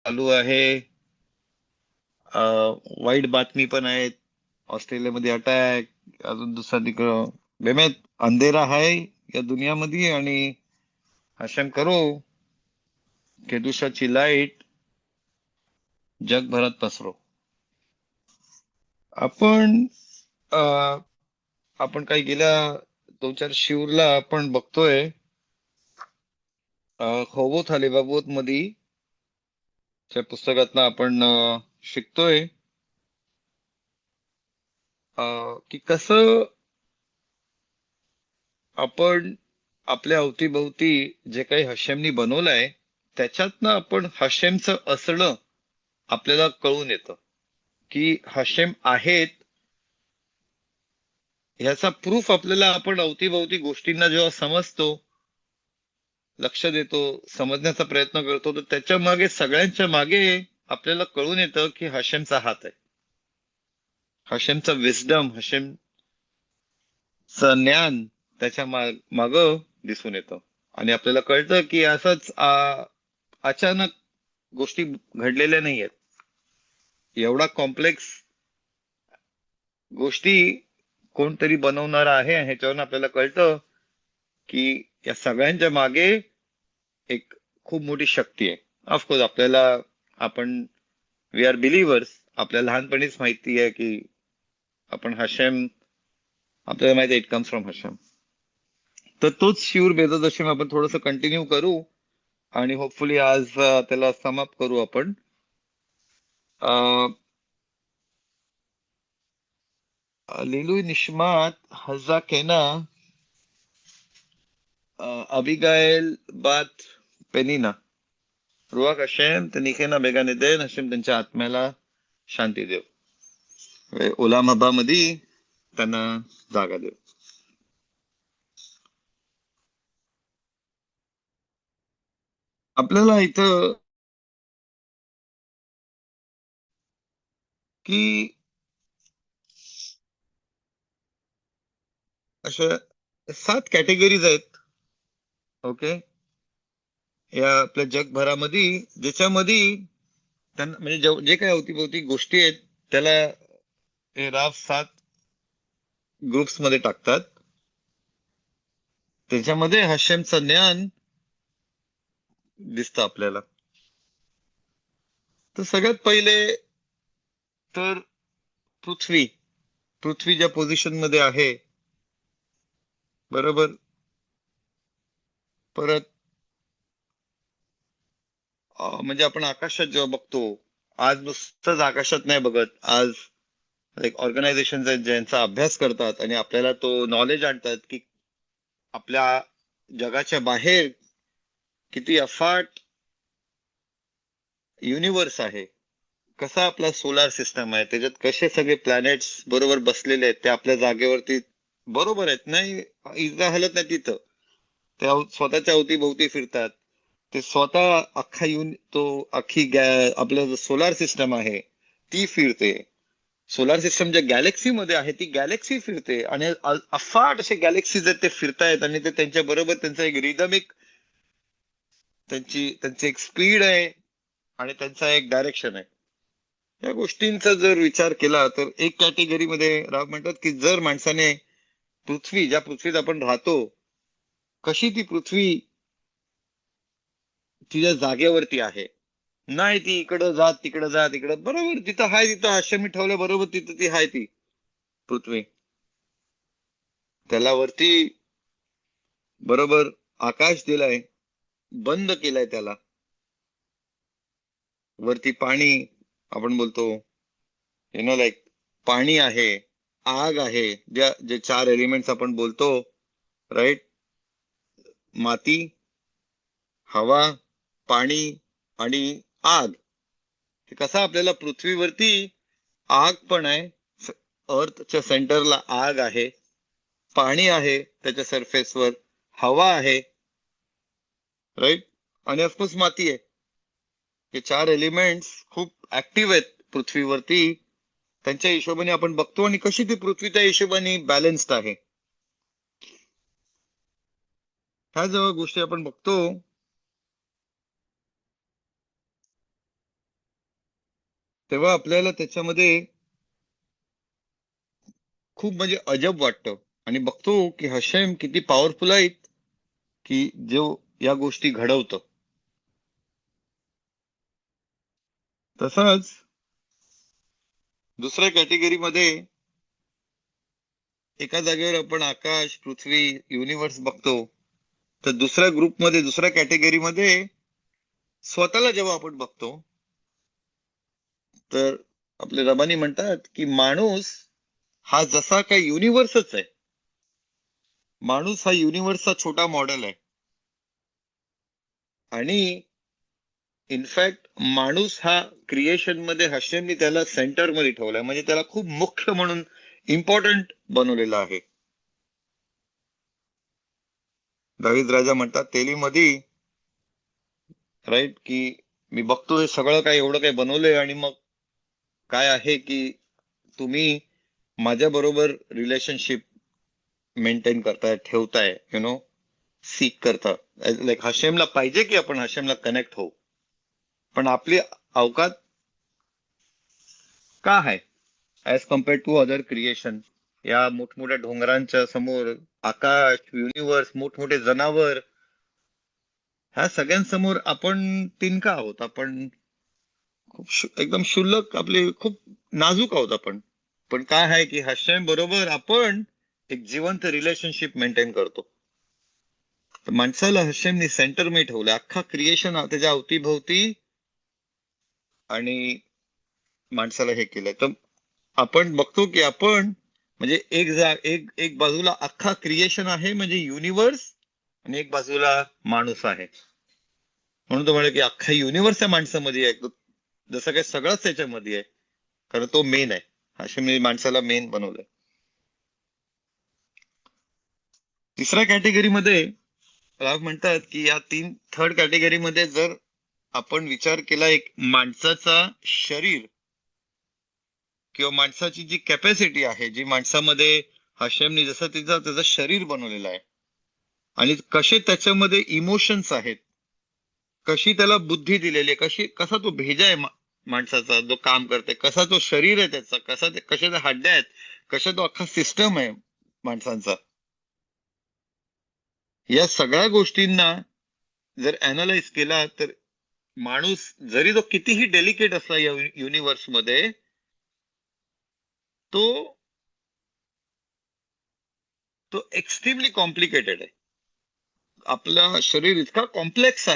चालू आहे. वाईट बातमी पण आहेत. ऑस्ट्रेलियामध्ये अटॅक, अजून दुसरा तिकडं बेमेत अंधेरा आहे या दुनियामध्ये. आणि हशम करो केदुशाची लाईट जगभरात पसरो. आपण अं, आपण काही गेल्या 2-4 शिवरला आपण बघतोय. होवोत हालेबाबत मध्ये त्या पुस्तकातनं आपण शिकतोय की कसं आपण आपल्या अवतीभोवती जे काही हशेमनी बनवलंय त्याच्यातनं आपण हशेमचं असणं आपल्याला कळून येतं की हशेम आहेत. ह्याचा प्रूफ आपल्याला आपण अवतीभोवती गोष्टींना जेव्हा समजतो, लक्ष देतो, समजण्याचा प्रयत्न करतो, तर त्याच्या मागे सगळ्यांच्या मागे आपल्याला कळून येतं की हशेमचा हात आहे. हशेमचा विस्डम, हशेमचं ज्ञान त्याच्या माग दिसून येतं. आणि आपल्याला कळतं की असंच अचानक गोष्टी घडलेल्या नाहीयेत. एवढा कॉम्प्लेक्स गोष्टी कोणतरी बनवणार आहे. ह्याच्यावरून आपल्याला कळतं की या सगळ्यांच्या मागे एक खूप मोठी शक्ती आहे. ऑफकोर्स आपल्याला आपण वी आर बिलिव्हर्स. आपल्याला लहानपणीच माहिती आहे की आपण हशेम, आपल्याला माहिती आहे इट कम्स फ्रॉम हशेम. तर तोच शिवर बेदत हशेम आपण थोडंसं कंटिन्यू करू. आणि होपफुली आज त्याला समाप्त करू आपण. लिलुई निश्मात हजा केना अबिगायल बात पेनिना. रुवाक हशेम तनिखेना बेगाने देन. हशेम त्यांच्या आत्म्याला शांती देव. ओलाम हबा मध्ये त्यांना जागा देव. आपल्याला इथं की अशा 7 कॅटेगरीज आहेत. ओके. या आपल्या जगभरामध्ये ज्याच्यामध्ये त्यांना म्हणजे जे काही अवतीभोवती गोष्टी आहेत त्याला हे राव 7 ग्रुप्स मध्ये टाकतात. त्याच्यामध्ये हशेमचं ज्ञान दिसतं आपल्याला. तर सगळ्यात पहिले तर पृथ्वी. पृथ्वी ज्या पोझिशन मध्ये आहे, बरोबर. परत म्हणजे आपण आकाशात जेव्हा बघतो, आज नुसतंच आकाशात नाही बघत. आज लाईक ऑर्गनायझेशन ज्यांचा अभ्यास करतात आणि आपल्याला तो नॉलेज आणतात की आपल्या जगाच्या बाहेर किती अफाट युनिव्हर्स आहे. कसा आपला सोलार सिस्टम आहे, त्याच्यात कसे सगळे प्लॅनेट्स बरोबर बसलेले आहेत, ते आपल्या जागेवरती बरोबर आहेत. नाही इजा हलत नाही तिथं. ते स्वतःच्या अवतीभोवती फिरतात. ते स्वतः अख्खा तो अख्खी आपलं जो सोलार सिस्टम आहे ती फिरते. सोलार सिस्टम ज्या गॅलेक्सी मध्ये आहे ती गॅलेक्सी फिरते. आणि अफाट असे गॅलेक्सीज आहेत ते फिरतायत. आणि ते त्यांच्या बरोबर त्यांचा एक रिदमिक, त्यांची एक स्पीड आहे आणि त्यांचा एक डायरेक्शन आहे. या गोष्टींचा जर विचार केला तर एक कॅटेगरीमध्ये राव म्हणतात की जर माणसाने पृथ्वी, ज्या पृथ्वीत आपण राहतो, कशी ती पृथ्वी तिच्या जागेवरती आहे. नाही ती इकडं जात तिकडं जात इकडं, बरोबर तिथं हाय, तिथं आश्रमी ठेवल्या बरोबर तिथं ती हाय ती पृथ्वी. त्याला वरती बरोबर आकाश दिलाय, बंद केलाय त्याला. वरती पाणी, आपण बोलतो लाईक पाणी आहे, आग आहे. जे 4 एलिमेंट्स आपण बोलतो, राईट. माती, हवा, पाणी आणि आग. हे कसं आपल्याला पृथ्वीवरती आग पण आहे. अर्थच्या सेंटरला आग आहे, पाणी आहे त्याच्या सरफेसवर, हवा आहे, राईट. आणि ऑफकोर्स माती आहे. हे 4 एलिमेंट्स खूप ऍक्टिव्ह आहेत पृथ्वीवरती. त्यांच्या हिशोबाने आपण बघतो आणि कशी ती पृथ्वी त्या हिशोबाने बॅलन्स्ड आहे. ह्या जेव्हा गोष्टी आपण बघतो तेव्हा आपल्याला त्याच्यामध्ये खूप म्हणजे अजब वाटतं आणि बघतो की हशेम किती पॉवरफुल आहेत की जो या गोष्टी घडवतं. तसंच दुसऱ्या कॅटेगरीमध्ये एका जागेवर आपण आकाश, पृथ्वी, युनिव्हर्स बघतो, तर दुसऱ्या ग्रुपमध्ये, दुसऱ्या कॅटेगरीमध्ये स्वतःला जेव्हा आपण बघतो, तर आपले रबानी म्हणतात की माणूस हा जसा काही युनिव्हर्सच आहे. माणूस हा युनिव्हर्सचा छोटा मॉडेल आहे आणि इनफॅक्ट माणूस हा क्रिएशन मध्ये हशेमनी त्याला सेंटर मध्ये ठेवलाय, म्हणजे त्याला खूप मुख्य म्हणून इम्पॉर्टंट बनवलेला आहे. दावीद राजा म्हणतात तेलीमध्ये, राईट, की मी बघतो हे सगळं काही एवढं काही बनवलंय आणि मग काय आहे की तुम्ही माझ्या बरोबर रिलेशनशिप मेंटेन करताय, ठेवताय, सीक करता. लाईक हशेमला पाहिजे की आपण हशेमला कनेक्ट होऊ, पण आपली अवकात का आहे as compare to other creation? या मोठमोठ्या डोंगरांच्या समोर, आकाश, युनिव्हर्स, मोठमोठे जनावर, ह्या सगळ्यांसमोर आपण तिनका आहोत. आपण खूप एकदम क्षुल्लक, आपले खूप नाजूक आहोत आपण. पण काय आहे की हशेम बरोबर आपण एक जिवंत रिलेशनशिप मेंटेन करतो. तर माणसाला हशेमनी सेंटर मध्ये ठेवलं, अख्खा क्रिएशन त्याच्या अवतीभोवती, आणि माणसाला हे केलंय. तर आपण बघतो की आपण म्हणजे एक बाजूला अख्खा क्रिएशन आहे म्हणजे युनिव्हर्स, आणि एक बाजूला माणूस आहे. म्हणून तो म्हणे की अख्खा युनिव्हर्स त्या माणसामध्ये आहे, जसं काही सगळंच त्याच्यामध्ये आहे, कारण तो मेन आहे. हाशिमने माणसाला मेन बनवलंय. तिसऱ्या कॅटेगरीमध्ये राव म्हणतात की या थर्ड कॅटेगरीमध्ये जर आपण विचार केला, एक माणसाचा शरीर किंवा माणसाची जी कॅपॅसिटी आहे, जी माणसामध्ये हशेमने जसं त्याचं शरीर बनवलेलं आहे, आणि कसे त्याच्यामध्ये इमोशन्स आहेत, कशी त्याला बुद्धी दिलेली आहे, कसा तो भेजा आहे माणसाचा जो काम करते, कसा तो शरीर आहे त्याचा, कशा त्या हड्ड्या आहेत, कशा तो अख्खा सिस्टम आहे माणसांचा. या सगळ्या गोष्टींना जर अनालाइज केला तर माणूस जरी तो कितीही डेलिकेट असला या युनिव्हर्स मध्ये, तो तो एक्स्ट्रीमली कॉम्प्लिकेटेड आहे. आपलं शरीर इतका कॉम्प्लेक्स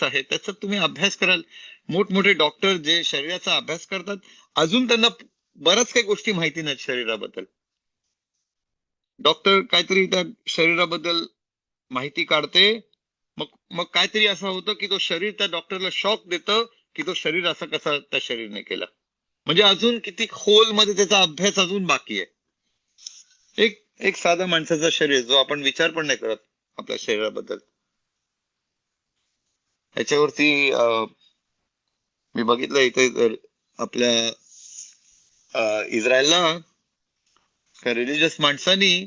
आहे, त्याचा तुम्ही अभ्यास कराल. मोठमोठे डॉक्टर जे शरीराचा अभ्यास करतात, अजून त्यांना बऱ्याच काही गोष्टी माहिती नाहीत शरीराबद्दल. डॉक्टर काहीतरी त्या शरीराबद्दल माहिती काढते, मग मग काहीतरी असं होतं की तो शरीर त्या डॉक्टरला शॉक देतं की तो शरीर असं कसा त्या शरीरने केला. म्हणजे अजून किती खोल मध्ये त्याचा अभ्यास अजून बाकी आहे. एक एक साधा माणसाचा शरीर जो आपण विचार पण नाही करत आपल्या शरीराबद्दल, ह्याच्यावरती मी बघितलं इथे आपल्या इस्रायलला रिलिजियस माणसानी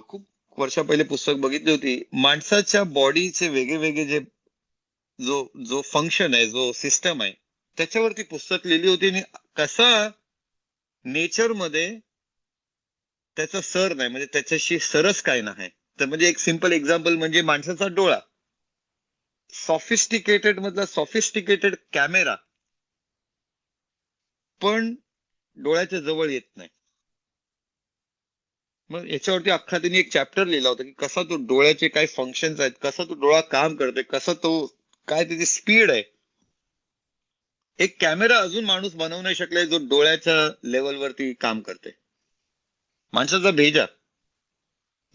खूप वर्षा पहिले पुस्तक बघितली होती. माणसाच्या बॉडीचे वेगळे वेगळे जो जो फंक्शन आहे, जो सिस्टम आहे, त्याच्यावरती पुस्तक लिहिली होती. आणि कसा नेचर मध्ये त्याचा सर नाही, म्हणजे त्याच्याशी सरस काय नाही. तर म्हणजे एक सिंपल एक्झाम्पल म्हणजे माणसाचा डोळा, सॉफिस्टिकेटेड मधला सॉफिस्टिकेटेड कॅमेरा पण डोळ्याच्या जवळ येत नाही. मग याच्यावरती अख्खा त्यांनी एक चॅप्टर लिहिला होता की कसा तो डोळ्याचे काय फंक्शन्स आहेत, कसा तो डोळा काम करते, कसा तो, काय त्याची स्पीड आहे. एक कॅमेरा अजून माणूस बनवू नाही शकलाय जो डोळ्याच्या लेवलवरती काम करते. माणसाचा भेजा,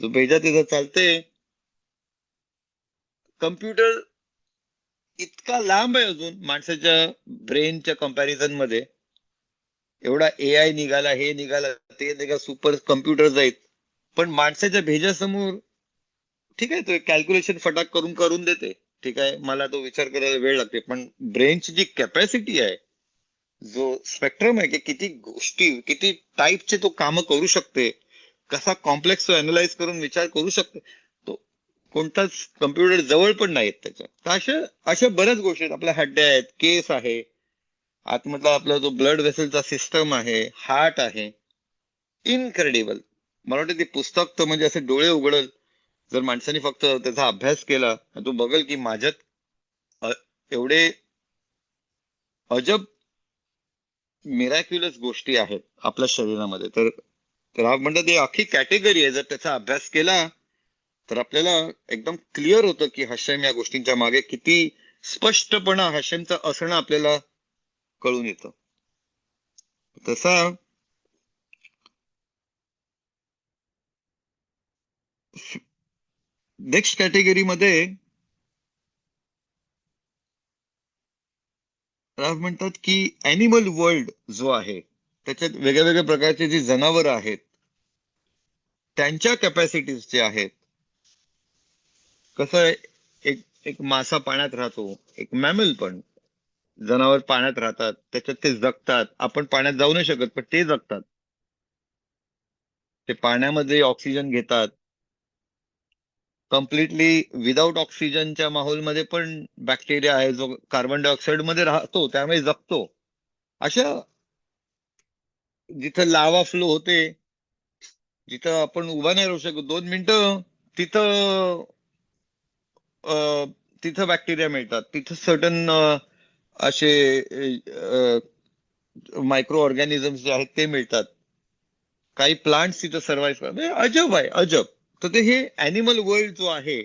जो भेजा तिथं चालते, कम्प्युटर इतका लांब आहे अजून माणसाच्या ब्रेनच्या कम्पॅरिझन मध्ये. एवढा AI निघाला, हे निघाला, ते निघाला, सुपर कम्प्युटर आहेत, पण माणसाच्या भेजासमोर ठीक आहे, तो एक कॅल्क्युलेशन फटाक करून करून देते, ठीक आहे, मला तो विचार करायला वेळ लागते. पण ब्रेनची जी कॅपॅसिटी आहे, जो स्पेक्ट्रम आहे की किती गोष्टी, किती टाईपचे तो कामं करू शकते, कसा कॉम्प्लेक्स तो अनालाइज करून विचार करू शकते, तो कोणताच कम्प्युटर जवळ पण नाहीत त्याच्या. तर अशा बऱ्याच गोष्टी आहेत. आपल्या हड्ड्या आहेत, केस आहे, आतमधला आपला जो ब्लड वेसलचा सिस्टम आहे, हार्ट आहे. इनक्रेडिबल. मला वाटतं ते पुस्तक तर म्हणजे असे डोळे उघडल जर माणसाने फक्त त्याचा अभ्यास केला. तो बघल की माझ्यात अ- एवढे अजब मिरॅक्युलस गोष्टी आहेत आपल्या शरीरामध्ये. तर हा म्हणतात ते अख्खी कॅटेगरी आहे. जर त्याचा अभ्यास केला तर आपल्याला एकदम क्लिअर होतं की हशेम या गोष्टींच्या मागे किती स्पष्टपणा हशेमचं असणं आपल्याला कळून येतं. तसा नेक्स्ट कॅटेगरीमध्ये म्हणतात की ॲनिमल वर्ल्ड जो आहे त्याच्यात वेगळ्या वेगळ्या प्रकारचे जी जनावर आहेत त्यांच्या कॅपॅसिटीज जे आहेत. कसं आहे, एक एक मासा पाण्यात राहतो, एक मॅमल पण. जनावर पाण्यात राहतात, त्याच्यात ते जगतात. आपण पाण्यात जाऊ नाही शकत पण ते जगतात. ते पाण्यामध्ये ऑक्सिजन घेतात. कम्प्लिटली विदाऊट ऑक्सिजनच्या माहोलमध्ये पण बॅक्टेरिया आहे जो कार्बन डायऑक्साईड मध्ये राहतो, त्यामुळे जगतो. अशा जिथं लावा फ्लो होते, जिथं आपण उभा नाही राहू शकत 2 मिनिटं, तिथं तिथं बॅक्टेरिया मिळतात. तिथं सर्टन असे मायक्रो ऑर्गॅनिझम्स जे आहेत ते मिळतात. काही प्लांट्स तिथं सर्व्हाइव्ह करतात. म्हणजे अजब आहे, अजब. तर ते हे अॅनिमल वर्ल्ड जो आहे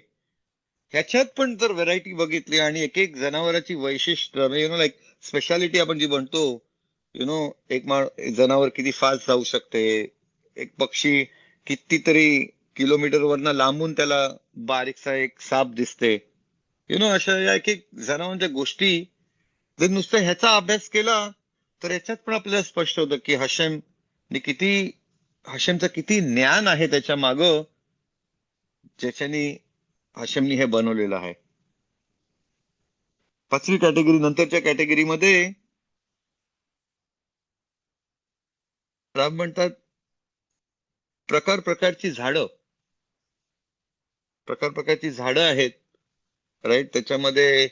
ह्याच्यात पण जर व्हरायटी बघितली आणि एक एक जनावरांची वैशिष्ट्य, लाईक स्पेशालिटी आपण जी म्हणतो, यु नो एक जनावर किती फास्ट जाऊ शकते, एक पक्षी कितीतरी किलोमीटरवरनं लांबून त्याला बारीकसा एक साप दिसते. अशा या एक एक जनावरांच्या गोष्टी जर नुसतं ह्याचा अभ्यास केला तर ह्याच्यात पण आपल्याला स्पष्ट होतं की हशेमचं किती ज्ञान आहे त्याच्या मागं, ज्याच्यानी हशेमनी हे बनवलेलं आहे. 5वी कॅटेगरी नंतरच्या कॅटेगरीमध्ये राम म्हणतात प्रकार प्रकारची झाडं, प्रकार प्रकारची झाडं आहेत. राईट. त्याच्यामध्ये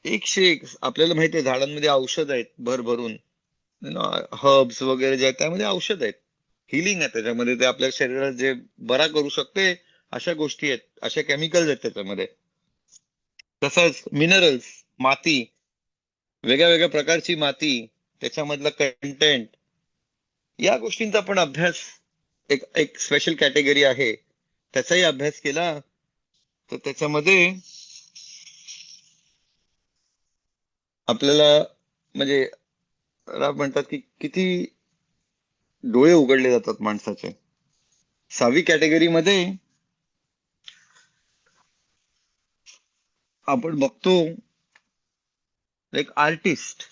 एकशे एक आपल्याला माहिती आहे झाडांमध्ये औषध आहेत भरभरून. हर्ब्स वगैरे जे आहेत त्यामध्ये औषध आहेत, हिलिंग आहे त्याच्यामध्ये. ते आपल्या शरीरात जे बरा करू शकते अशा गोष्टी आहेत, अशा केमिकल्स आहेत त्याच्यामध्ये. तसंच मिनरल्स, माती, वेगळ्या वेगळ्या प्रकारची माती, त्याच्यामधलं कंटेंट, या गोष्टींचा पण अभ्यास एक एक स्पेशल कॅटेगरी आहे. त्याचाही अभ्यास केला तर त्याच्यामध्ये आपल्याला म्हणजे म्हणतात की किती डोळे उघडले जातात माणसाचे. 6वी कॅटेगरीमध्ये आपण बघतो एक आर्टिस्ट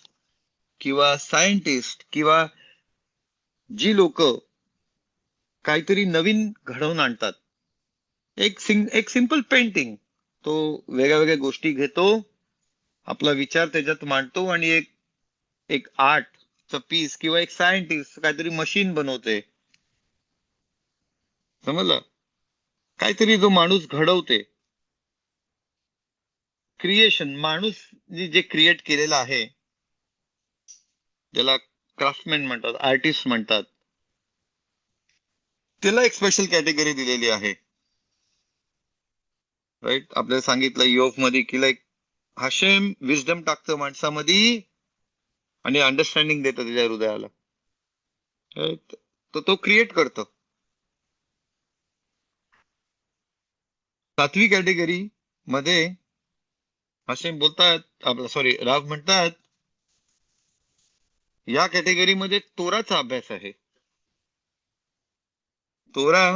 किंवा सायंटिस्ट किंवा जी लोक काहीतरी नवीन घडवून आणतात. एक सिंपल पेंटिंग, तो वेगळ्या वेगळ्या गोष्टी घेतो, आपला विचार त्याच्यात मांडतो आणि एक एक आर्टचं पीस, किंवा एक सायंटिस्ट काहीतरी मशीन बनवते. समजलं? काहीतरी जो माणूस घडवते, क्रिएशन, माणूस जे क्रिएट केलेलं आहे ज्याला क्राफ्टमॅन म्हणतात, आर्टिस्ट म्हणतात, त्याला एक स्पेशल कॅटेगरी दिलेली आहे. राईट. आपल्याला सांगितलं योफ मध्ये की लाईक हशेम विजडम टाकतं माणसामध्ये आणि अंडरस्टँडिंग देतं त्याच्या हृदयाला. Right? तर तो क्रिएट करतो. 7वी कॅटेगरी मध्ये हशेम बोलतात, आपलं सॉरी राव म्हणतात, या कॅटेगरीमध्ये तोराचा अभ्यास आहे. तोरा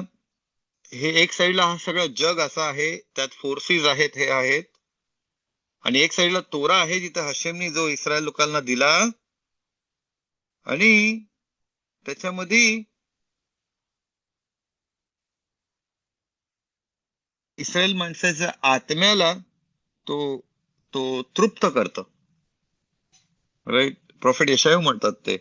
हे एक साईडला हा सगळं जग असं आहे, त्यात फोर्सेस आहेत, हे आहेत. आणि एक साईडला तोरा आहे जिथं हशेमनी जो इस्रायल लोकांना दिला, आणि त्याच्यामध्ये इस्रायल माणसाच्या आत्म्याला तो तो तृप्त करतो. राईट. प्रॉफिट यशायाह म्हणतात ते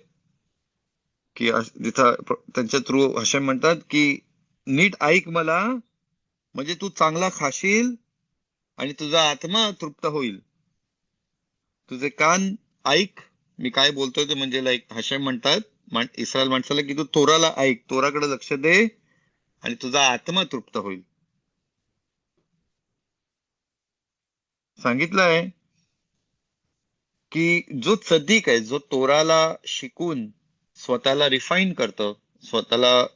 की जिथं त्यांच्या थ्रू हशेम म्हणतात की नीट ऐक मला, म्हणजे तू चांगला खाशील आणि तुझा आत्मा तृप्त होईल. तुझे कान ऐक मी काय बोलतोय ते. म्हणजे लाईक हशेम म्हणतात इस्रायल माणसाला की तू तोराला ऐक, तोराकडे लक्ष दे आणि तुझा आत्मा तृप्त होईल. सांगितलंय की जो सद्दीक आहे, जो तोराला शिकून स्वतःला रिफाईन करतं, स्वतःला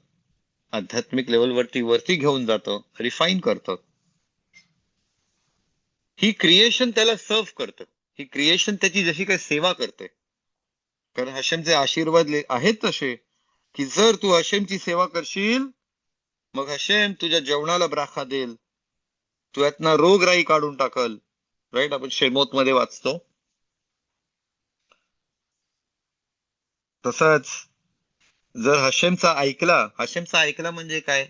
आध्यात्मिक लेवलवरती वरती घेऊन जातं, रिफाईन करतं, ही क्रिएशन त्याला सर्व्ह करतं. ही क्रिएशन त्याची जशी काही सेवा करते. कारण हशेमचे आशीर्वाद आहेत तसे की जर तू हशेमची सेवा करशील मग हशेम तुझ्या जेवणाला ब्राखा देईल, तू यातना रोगराई काढून टाकल. राईट, आपण शेमोत मध्ये वाचतो. तसंच जर हशेमचा ऐकला म्हणजे काय,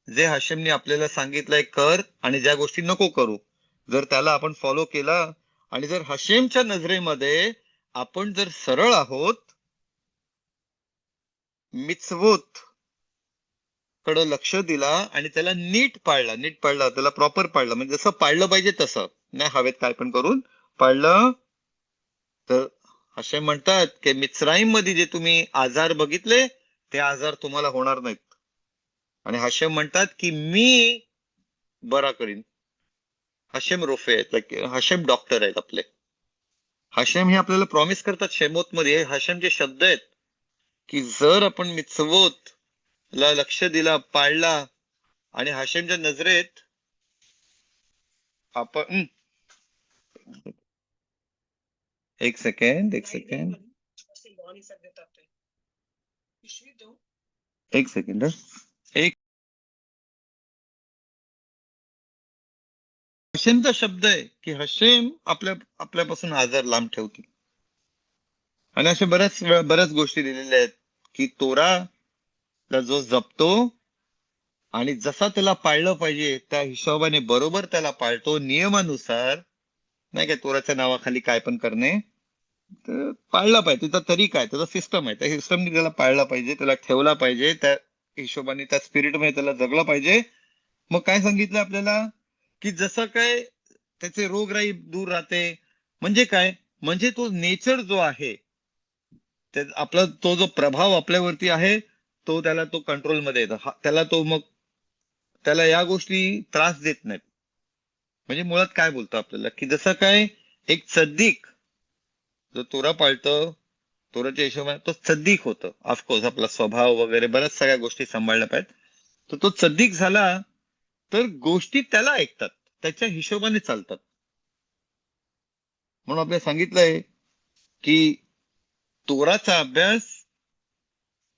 जे हशेमने आपल्याला सांगितलंय कर आणि ज्या गोष्टी नको करू, जर त्याला आपण फॉलो केला आणि जर हशेमच्या नजरेमध्ये आपण जर सरळ आहोत, मिtzvot कडे लक्ष दिला आणि त्याला नीट पाळला, त्याला प्रॉपर पाळला, म्हणजे जसं पाळलं पाहिजे तसं नाही, हवेत काय पण करून पाळलं, तर असे म्हणतात की मिtzराईम मध्ये जे तुम्ही आजार बघितले ते आजार तुम्हाला होणार नाहीत. आणि हशेम म्हणतात की मी बरा करीन. हशेम रोफे आहेत, लाईक हशेम डॉक्टर आहेत आपले. हशेम हे आपल्याला प्रॉमिस करतात शेमोत मध्ये. हशेमचे शब्द आहेत की जर आपण मिtzvot ला लक्ष दिला, पाळला आणि हशेमच्या नजरेत आपण एक सेकंड एक हशेमचा शब्द आहे की हशेम आपल्यापासून आजार लांब ठेवतील. आणि अशा बऱ्याच गोष्टी दिलेल्या आहेत की तोराला जो जपतो आणि जसा त्याला पाळलं पाहिजे त्या हिशोबाने बरोबर त्याला पाळतो, नियमानुसार, नाही काय तोराच्या नावाखाली काय पण करणे, तर पाळला पाहिजे. त्याचा तरीका आहे, त्याचा सिस्टम आहे, त्या सिस्टमने त्याला पाळला पाहिजे, त्याला ठेवला पाहिजे, त्या हिशोबाने त्या स्पिरिटमध्ये त्याला जगलं पाहिजे. मग काय सांगितलं आपल्याला की जसं काय त्याचे रोगराई दूर राहते. म्हणजे काय, म्हणजे तो नेचर जो आहे, आपला तो जो प्रभाव आपल्यावरती आहे तो त्याला तो कंट्रोलमध्ये येतो. त्याला तो मग त्याला या गोष्टी त्रास देत नाहीत. म्हणजे मुळात काय बोलतो आपल्याला की जसं काय एक सद्दीक जो तोरा पाळतो, तोराच्या हिशोबाने तो सद्दीक होतं. ऑफकोर्स आपला स्वभाव वगैरे बऱ्याच सगळ्या गोष्टी सांभाळल्या पाहिजेत. तर तो सद्दीक झाला तर गोष्टी त्याला ऐकतात, त्याच्या हिशोबाने चालतात. म्हणून आपल्याला सांगितलंय की तोराचा अभ्यास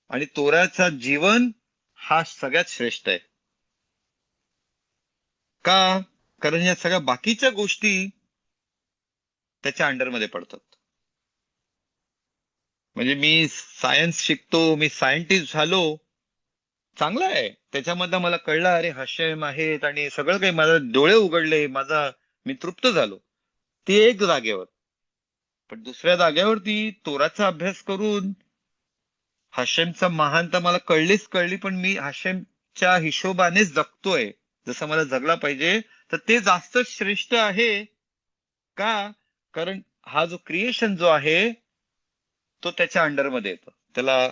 आणि तोराचा जीवन हा सगळ्यात श्रेष्ठ आहे. का? कारण या सगळ्या बाकीच्या गोष्टी त्याच्या अंडरमध्ये पडतात. म्हणजे मी सायन्स शिकतो, मी सायंटिस्ट झालो, चांगलं आहे. त्याच्यामधलं मला कळलं अरे हशेम आहेत आणि सगळं काही, माझे डोळे उघडले, मी तृप्त झालो. ती एक जागेवर. पण दुसऱ्या जागेवरती तोराचा अभ्यास करून हशेमचा महानता मला कळली, पण मी हशेमच्या हिशोबानेच जगतोय जसं मला जगला पाहिजे, तर ते जास्त श्रेष्ठ आहे. का? कारण हा जो क्रिएशन जो आहे तो त्याच्या अंडरमध्ये येतो. त्याला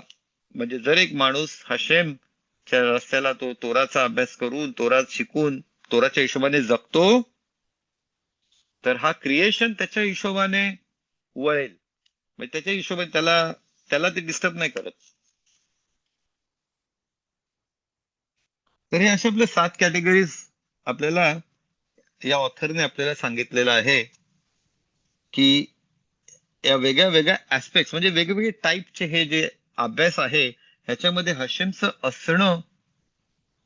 म्हणजे जर एक माणूस हशेमच्या रस्त्याला तो तोराचा अभ्यास करून, तोरा शिकून, तोराच्या हिशोबाने जगतो, तर हा क्रिएशन त्याच्या हिशोबाने वळेल. म्हणजे त्याच्या हिशोबाने त्याला ते डिस्टर्ब नाही करत. तर हे असे आपले 7 कॅटेगरीज आपल्याला या ऑथरने आपल्याला सांगितलेलं आहे की या वेगळ्या वेगळ्या ऍस्पेक्ट म्हणजे वेगवेगळे टाईपचे हे जे अभ्यास आहे ह्याच्यामध्ये हशेमचं असणं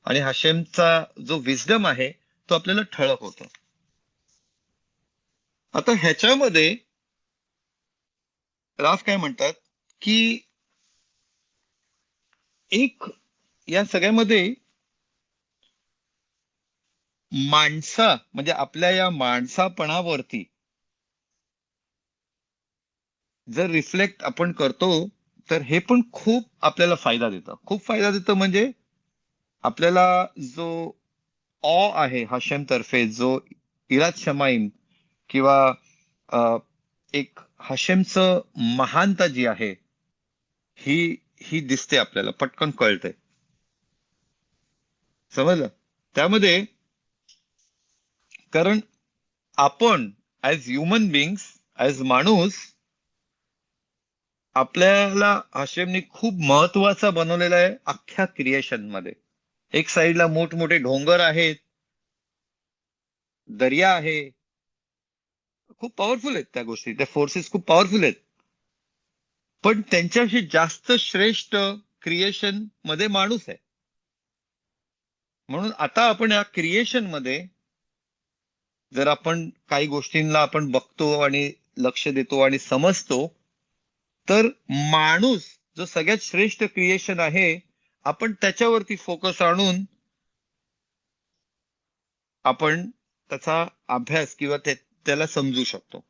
आणि हशेमचा जो विजडम आहे तो आपल्याला ठळक होतो. आता ह्याच्यामध्ये राफ काय म्हणतात की एक या सगळ्यामध्ये म्हणजे आपल्या या माणसापणावरती जर रिफ्लेक्ट आपण करतो तर हे पण खूप आपल्याला फायदा देतं. खूप फायदा देतं म्हणजे आपल्याला जो ऑ आहे हशेम तर्फे, जो इरात शमाईम किंवा अ, एक हशेमचं महानता जी आहे, ही ही दिसते, आपल्याला पटकन कळते. समजलं? त्यामध्ये कारण आपण ऍज ह्युमन बिंग्स, ऍज माणूस, आपल्याला हशेमने खूप महत्वाचा बनवलेला आहे अख्ख्या क्रिएशन मध्ये. एक साईडला मोठमोठे डोंगर आहेत, दर्या आहे, खूप पॉवरफुल आहेत त्या गोष्टी, त्या फोर्सेस खूप पॉवरफुल आहेत. पण त्यांच्याशी जास्त श्रेष्ठ क्रिएशन मध्ये माणूस आहे. म्हणून आता आपण या क्रिएशन मध्ये जर आपण काही गोष्टींना आपण बघतो आणि लक्ष देतो आणि समजतो, तर माणूस जो सगळ्यात श्रेष्ठ क्रिएशन आहे, आपण त्याच्यावरती फोकस आणून आपण त्याचा अभ्यास किंवा त्याला समजू शकतो.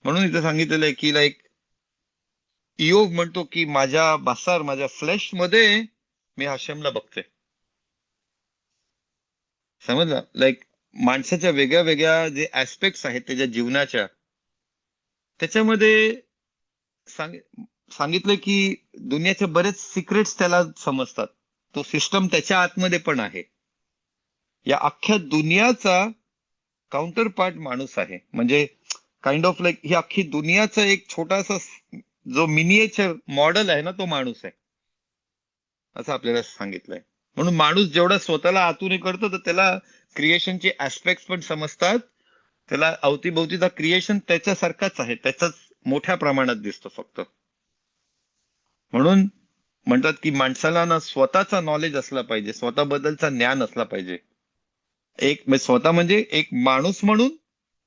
म्हणून इथं सांगितलेलं आहे की लाईक इयोब म्हणतो की माझ्या बासार, माझ्या फ्लेश मध्ये मी हशेमला बघते. समजलं? लाईक माणसाच्या वेगळ्या वेगळ्या जे ऍस्पेक्ट्स आहेत त्याच्या जीवनाच्या, त्याच्यामध्ये सांग सांगितलं की दुनियाचे बरेच सिक्रेट्स त्याला समजतात. तो सिस्टम त्याच्या आतमध्ये पण आहे. या अख्ख्या दुनियाचा काउंटर पार्ट माणूस आहे. म्हणजे काइंड ऑफ लाईक ही अख्खी दुनियाचा एक छोटासा जो मिनिएचर मॉडेल आहे ना, तो माणूस आहे, असं आपल्याला सांगितलंय. म्हणून माणूस जेवढा स्वतःला आतून हे करतो, तर त्याला क्रिएशनचे ऍस्पेक्ट पण समजतात. त्याला अवतीभोवतीचा क्रिएशन त्याच्यासारखाच आहे, त्याचाच मोठ्या प्रमाणात दिसतो फक्त. म्हणून म्हणतात की माणसाला ना स्वतःचा नॉलेज असला पाहिजे, स्वतःबद्दलचा ज्ञान असला पाहिजे. एक स्वतः म्हणजे एक माणूस म्हणून,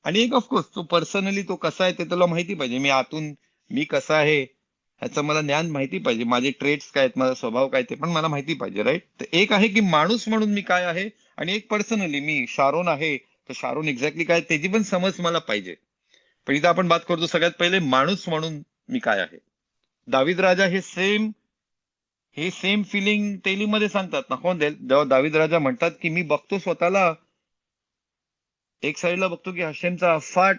आणि एक ऑफकोर्स तो पर्सनली तो कसा आहे ते त्याला माहिती पाहिजे. मी आतून मी कसा आहे ह्याचं मला ज्ञान माहिती पाहिजे. माझे ट्रेट्स काय आहेत, माझा स्वभाव काय ते पण मला माहिती पाहिजे, राईट? तर एक आहे की माणूस म्हणून मी काय आहे, आणि एक पर्सनली मी शारोन आहे, तर शारोन एक्झॅक्टली काय त्याची पण समज मला पाहिजे. पण इथं आपण बात करतो सगळ्यात पहिले माणूस म्हणून मी काय आहे. दावीद राजा हे सेम फिलिंग तेलीमध्ये सांगतात ना. कोण जेव्हा दावीद राजा म्हणतात की मी बघतो स्वतःला, एक साईडला बघतो की हशेमचा अफाट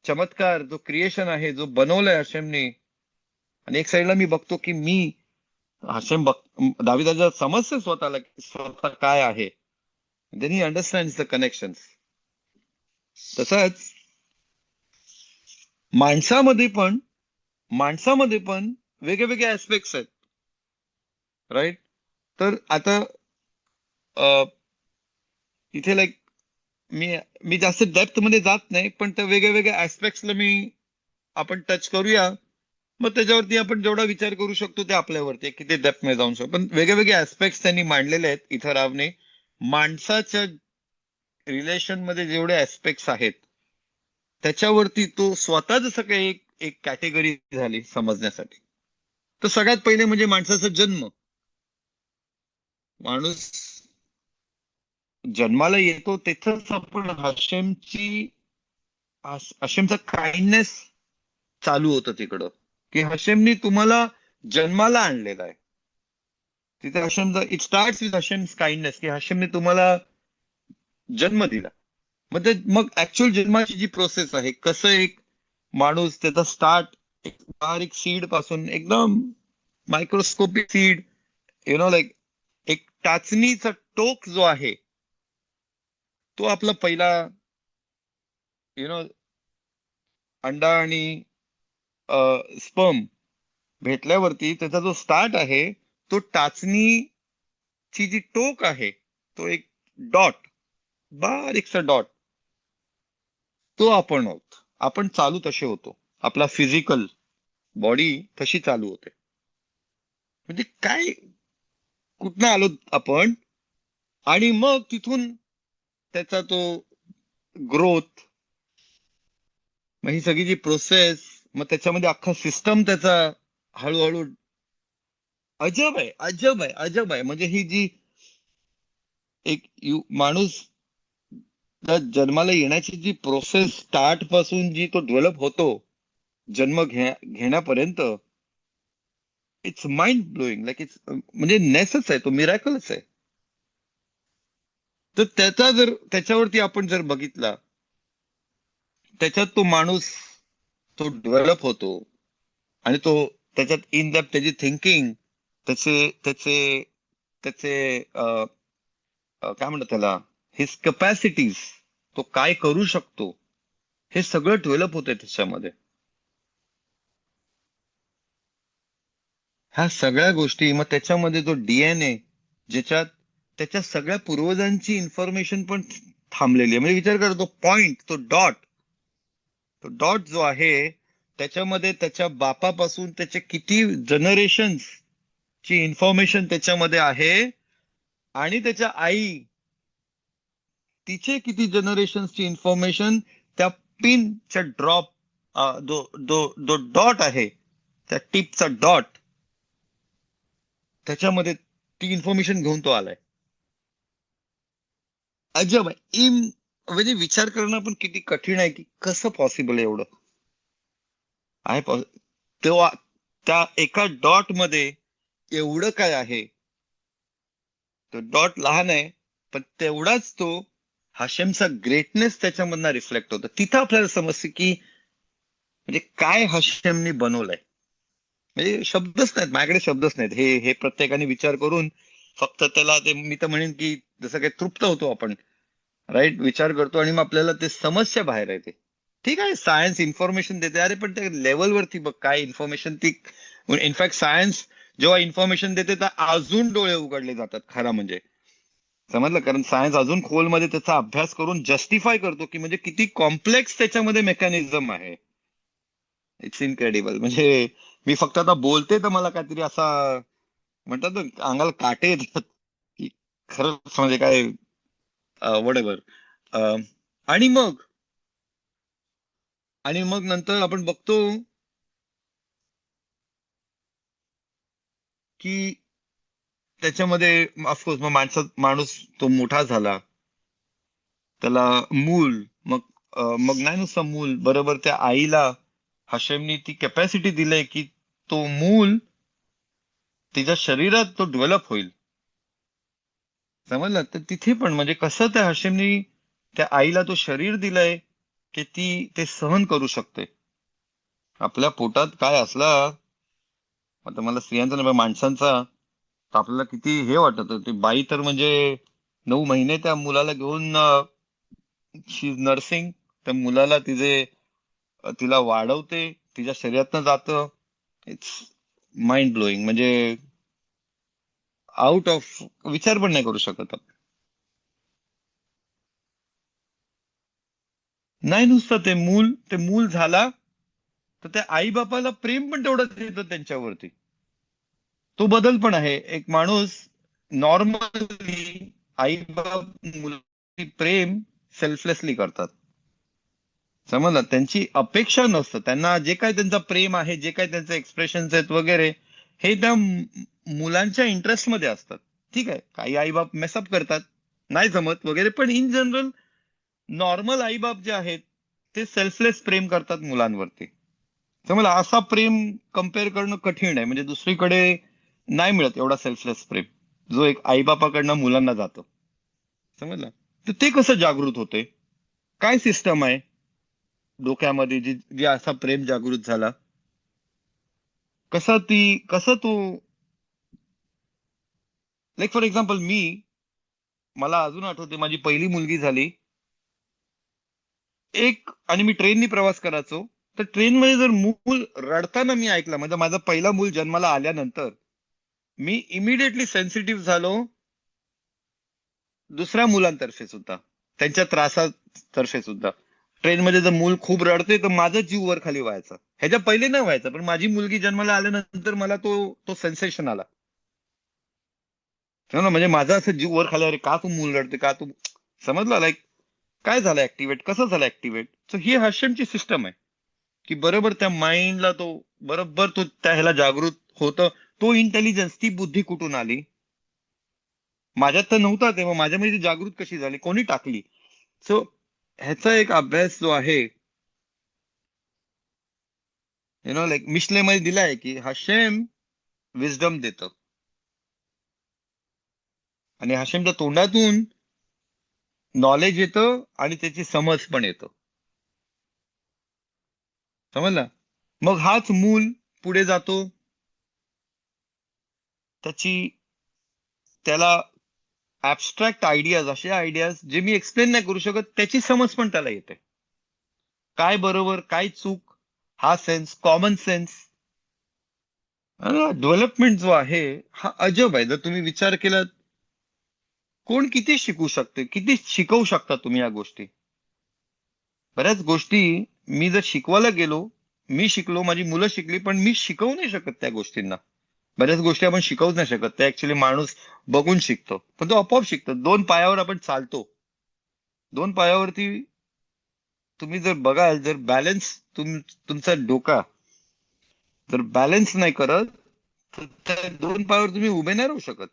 चमत्कार, जो क्रिएशन आहे, जो बनवलाय हशेमने, आणि एक साईडला मी बघतो की मी हशेम दावीद राजा समजते स्वतःला की स्वतः काय आहे. Then he understand the connection. तसंच माणसामध्ये पण माणसामध्ये पण वेगळे वेगळे ऍस्पेक्ट्स आहेत, राईट? तर आता इथे लाईक मी मी जास्त डेप्थ मध्ये जात नाही, पण त्या वेगळ्या वेगळ्या ऍस्पेक्ट्सला आपण टच करूया. मग त्याच्यावरती आपण जेवढा विचार करू शकतो ते आपल्यावरती आहे, किती डेप्थ मध्ये जाऊन शकतो. पण वेगळे वेगळे ऍस्पेक्ट्स त्यांनी मांडलेले आहेत इथं रावने. माणसाच्या रिलेशन मध्ये जेवढे ऍस्पेक्ट्स आहेत, त्याच्यावरती तो स्वतः जसं काही एक एक कॅटेगरी झाली समजण्यासाठी. तर सगळ्यात पहिले म्हणजे माणसाचा जन्म. माणूस जन्माला येतो तिथंच आपण हशेमचा काइंडनेस चालू होतं तिकडं, की हशेमनी तुम्हाला जन्माला आणलेला आहे. तिथे हशेमचा इट स्टार्ट विथ हशेम्स काइंडनेस, की हशेमने तुम्हाला जन्म दिला. मग ऍक्च्युअल जन्माची जी प्रोसेस आहे, कसं एक माणूस त्याचा स्टार्ट एक बारीक सीड पासून एकदम मायक्रोस्कोपिक सीड, लाईक एक टाचणीचा टोक जो आहे, तो आपला पहिला यु नो अंडा आणि स्पर्म भेटल्यावरती त्याचा जो स्टार्ट आहे, तो टाचणीची जी टोक आहे, तो एक डॉट, बारीकसा डॉट, तो आपण आहोत. आपण चालू तसे होतो. आपला फिजिकल बॉडी तशी चालू होते. म्हणजे काय, कुठनं आलो आपण, आणि मग तिथून त्याचा तो ग्रोथ, मग ही सगळी जी प्रोसेस, मग त्याच्यामध्ये अख्खा सिस्टम त्याचा हळूहळू, अजब आहे, अजब आहे, अजब आहे. म्हणजे ही जी एक माणूस जन्माला येण्याची जी प्रोसेस स्टार्ट पासून जी तो डेव्हलप होतो जन्म घेण्यापर्यंत, it's mind blowing. Like it's म्हणजे नेसच आहे, तो मिरॅकलच आहे. तर त्याच्यावरती आपण जर बघितला, त्याच्यात तो माणूस तो डेव्हलप होतो आणि तो त्याच्यात इन डेप्थ त्याची थिंकिंग, त्याचे त्याचे त्याचे काय म्हणतात त्याला, हिज कपॅसिटीज, तो काय करू शकतो, हे सगळं डेव्हलप होतंय त्याच्यामध्ये. ह्या सगळ्या गोष्टी, मग त्याच्यामध्ये जो डीएनए, ज्याच्यात त्याच्या सगळ्या पूर्वजांची इन्फॉर्मेशन पण थांबलेली आहे. म्हणजे विचार करा, तो पॉइंट, तो डॉट जो आहे, त्याच्यामध्ये त्याच्या बापापासून त्याचे किती जनरेशन्स ची इन्फॉर्मेशन त्याच्यामध्ये आहे, आणि त्याच्या आई, तिचे किती जनरेशन्सची इन्फॉर्मेशन त्या पिनच्या ड्रॉप, जो जो जो डॉट आहे, त्या टिपचा डॉट, त्याच्यामध्ये ती इन्फॉर्मेशन घेऊन तो आलाय. अजब आहे. म्हणजे विचार करणं पण किती कठीण आहे, की कसं पॉसिबल आहे एवढं. आहे तेव्हा त्या एका डॉट मध्ये एवढं काय आहे. तो डॉट लहान आहे, पण तेवढाच तो हाशेमचा ग्रेटनेस त्याच्यामधनं रिफ्लेक्ट होतो. तिथं आपल्याला समजते की म्हणजे काय हाशेमनी बनवलंय. म्हणजे शब्दच नाहीत माझ्याकडे, शब्दच नाहीत. हे हे प्रत्येकाने विचार करून फक्त त्याला ते, मी तर म्हणेन की जसं काही तृप्त होतो आपण, राईट, विचार करतो आणि मग आपल्याला ते समस्या बाहेर येते. ठीक आहे, सायन्स इन्फॉर्मेशन देते, अरे पण त्या लेवलवरती बघ काय इन्फॉर्मेशन ती. इनफॅक्ट सायन्स जेव्हा इन्फॉर्मेशन देते तर अजून डोळे उघडले जातात खरं म्हणजे. समजलं, कारण सायन्स अजून खोलमध्ये त्याचा अभ्यास करून जस्टिफाय करतो की म्हणजे किती कॉम्प्लेक्स त्याच्यामध्ये मेकॅनिझम आहे. It's incredible. म्हणजे मी फक्त आता बोलते तर मला काहीतरी असा म्हणतात ना, अंगाला काटे येतात की खरंच म्हणजे काय, वडेवर. आणि मग आणि मग नंतर आपण बघतो की त्याच्यामध्ये ऑफकोर्स मग माणूस तो मोठा झाला, त्याला मूल, मग मग नाही नुसतं मूल, बरोबर त्या आईला हशेमनी ती कॅपॅसिटी दिलंय की तो मूल तिच्या शरीरात तो डेव्हलप होईल. समजलं, तर तिथे पण म्हणजे कसं त्या हशेमनी त्या आईला तो शरीर दिलंय की ती ते सहन करू शकते. आपल्या पोटात काय असला, आता मला स्त्रियांचा नाही पण माणसांचा, तर आपल्याला किती हे वाटत होतं. ती बाई तर म्हणजे 9 महिने त्या मुलाला घेऊन शी नर्सिंग, त्या मुलाला तिला वाढवते, तिच्या शरीरातनं जातं. It's mind blowing. म्हणजे आउट ऑफ विचार पण नाही करू शकत आपण. नाही नुसतं ते मूल झाला तर त्या आई बापाला प्रेम पण तेवढंच येतं त्यांच्यावरती. तो बदल पण आहे. एक माणूस नॉर्मली, आई बाप मुलाची प्रेम सेल्फलेसली करतात. समजलं, त्यांची अपेक्षा नसतं. त्यांना जे काय त्यांचं प्रेम आहे, जे काय त्यांचे एक्सप्रेशन आहेत वगैरे, हे त्या मुलांच्या इंटरेस्ट मध्ये असतात. ठीक आहे, काही आई बाप मेसअप करतात, नाही जमत वगैरे, पण इन जनरल नॉर्मल आई बाप जे आहेत ते सेल्फलेस प्रेम करतात मुलांवरती. समजलं, असा प्रेम कम्पेअर करणं कठीण आहे. म्हणजे दुसरीकडे नाही मिळत एवढा सेल्फलेस प्रेम जो एक आईबापाकडनं मुलांना जातो. समजलं, तर ते कसं जागृत होते, काय सिस्टम आहे डोक्यामध्ये जी जी असा प्रेम जागृत झाला, कसं तू. लाईक फॉर एक्झाम्पल मला अजून आठवते, माझी पहिली मुलगी झाली आणि मी ट्रेननी प्रवास करायचो. तर ट्रेनमध्ये जर मूल रडताना मी ऐकलं, म्हणजे माझा पहिला मूल जन्माला आल्यानंतर मी इमिडिएटली सेन्सिटिव्ह झालो दुसऱ्या मुलांतर्फे सुद्धा, त्यांच्या त्रासातर्फे सुद्धा. ट्रेनमध्ये जर मूल खूप रडते तर माझा जीव वर खाली व्हायचा. ह्याच्या पहिले नाही व्हायचा, पण माझी मुलगी जन्माला आल्यानंतर मला तो तो सेन्सेशन आला. समजलं, म्हणजे माझा असं जीव वर खाली, अरे का तू मूल रडते, का तू. समजलं, लाईक काय झालं ऍक्टिव्हेट, कसं झालं ऍक्टिव्हेट. सो ही हर्षमची सिस्टम आहे की बरोबर त्या माइंडला तो, बरोबर तो त्या ह्याला जागृत होतं. तो इंटेलिजन्स, ती बुद्धी कुठून आली, माझ्यात तर नव्हता तेव्हा, माझ्यामध्ये ती जागृत कशी झाली, कोणी टाकली. सो ह्याचा एक अभ्यास जो आहे, लाईक मिशले मध्ये दिलाय की हशेम विजडम देतं, आणि हशेमच्या तोंडातून नॉलेज येतं आणि त्याची समज पण येतं. समजलं? मग हाच मूल पुढे जातो, त्याची त्याला ऍबस्ट्रॅक्ट आयडियाज, असे आयडियाज जे मी एक्सप्लेन नाही करू शकत, त्याची समज पण त्याला येते. काय बरोबर काय चूक, हा सेन्स, कॉमन सेन्स. डेव्हलपमेंट जो आहे हा अजब आहे. जर तुम्ही विचार केला, कोण किती शिकू शकते, किती शिकवू शकता तुम्ही या गोष्टी. बऱ्याच गोष्टी मी जर शिकवायला गेलो, मी शिकलो, माझी मुलं शिकली, पण मी शिकवू नाही शकत त्या गोष्टींना. बऱ्याच गोष्टी आपण शिकवूच नाही शकत, त्या ऍक्च्युली माणूस बघून शिकतो, पण तो आपोआप शिकतो. दोन पायावर आपण चालतो, दोन पायावरती तुम्ही जर बघाल, जर बॅलन्स तुमचा डोका जर बॅलन्स नाही करत, तर त्या दोन पायावर तुम्ही उभे नाही राहू शकत.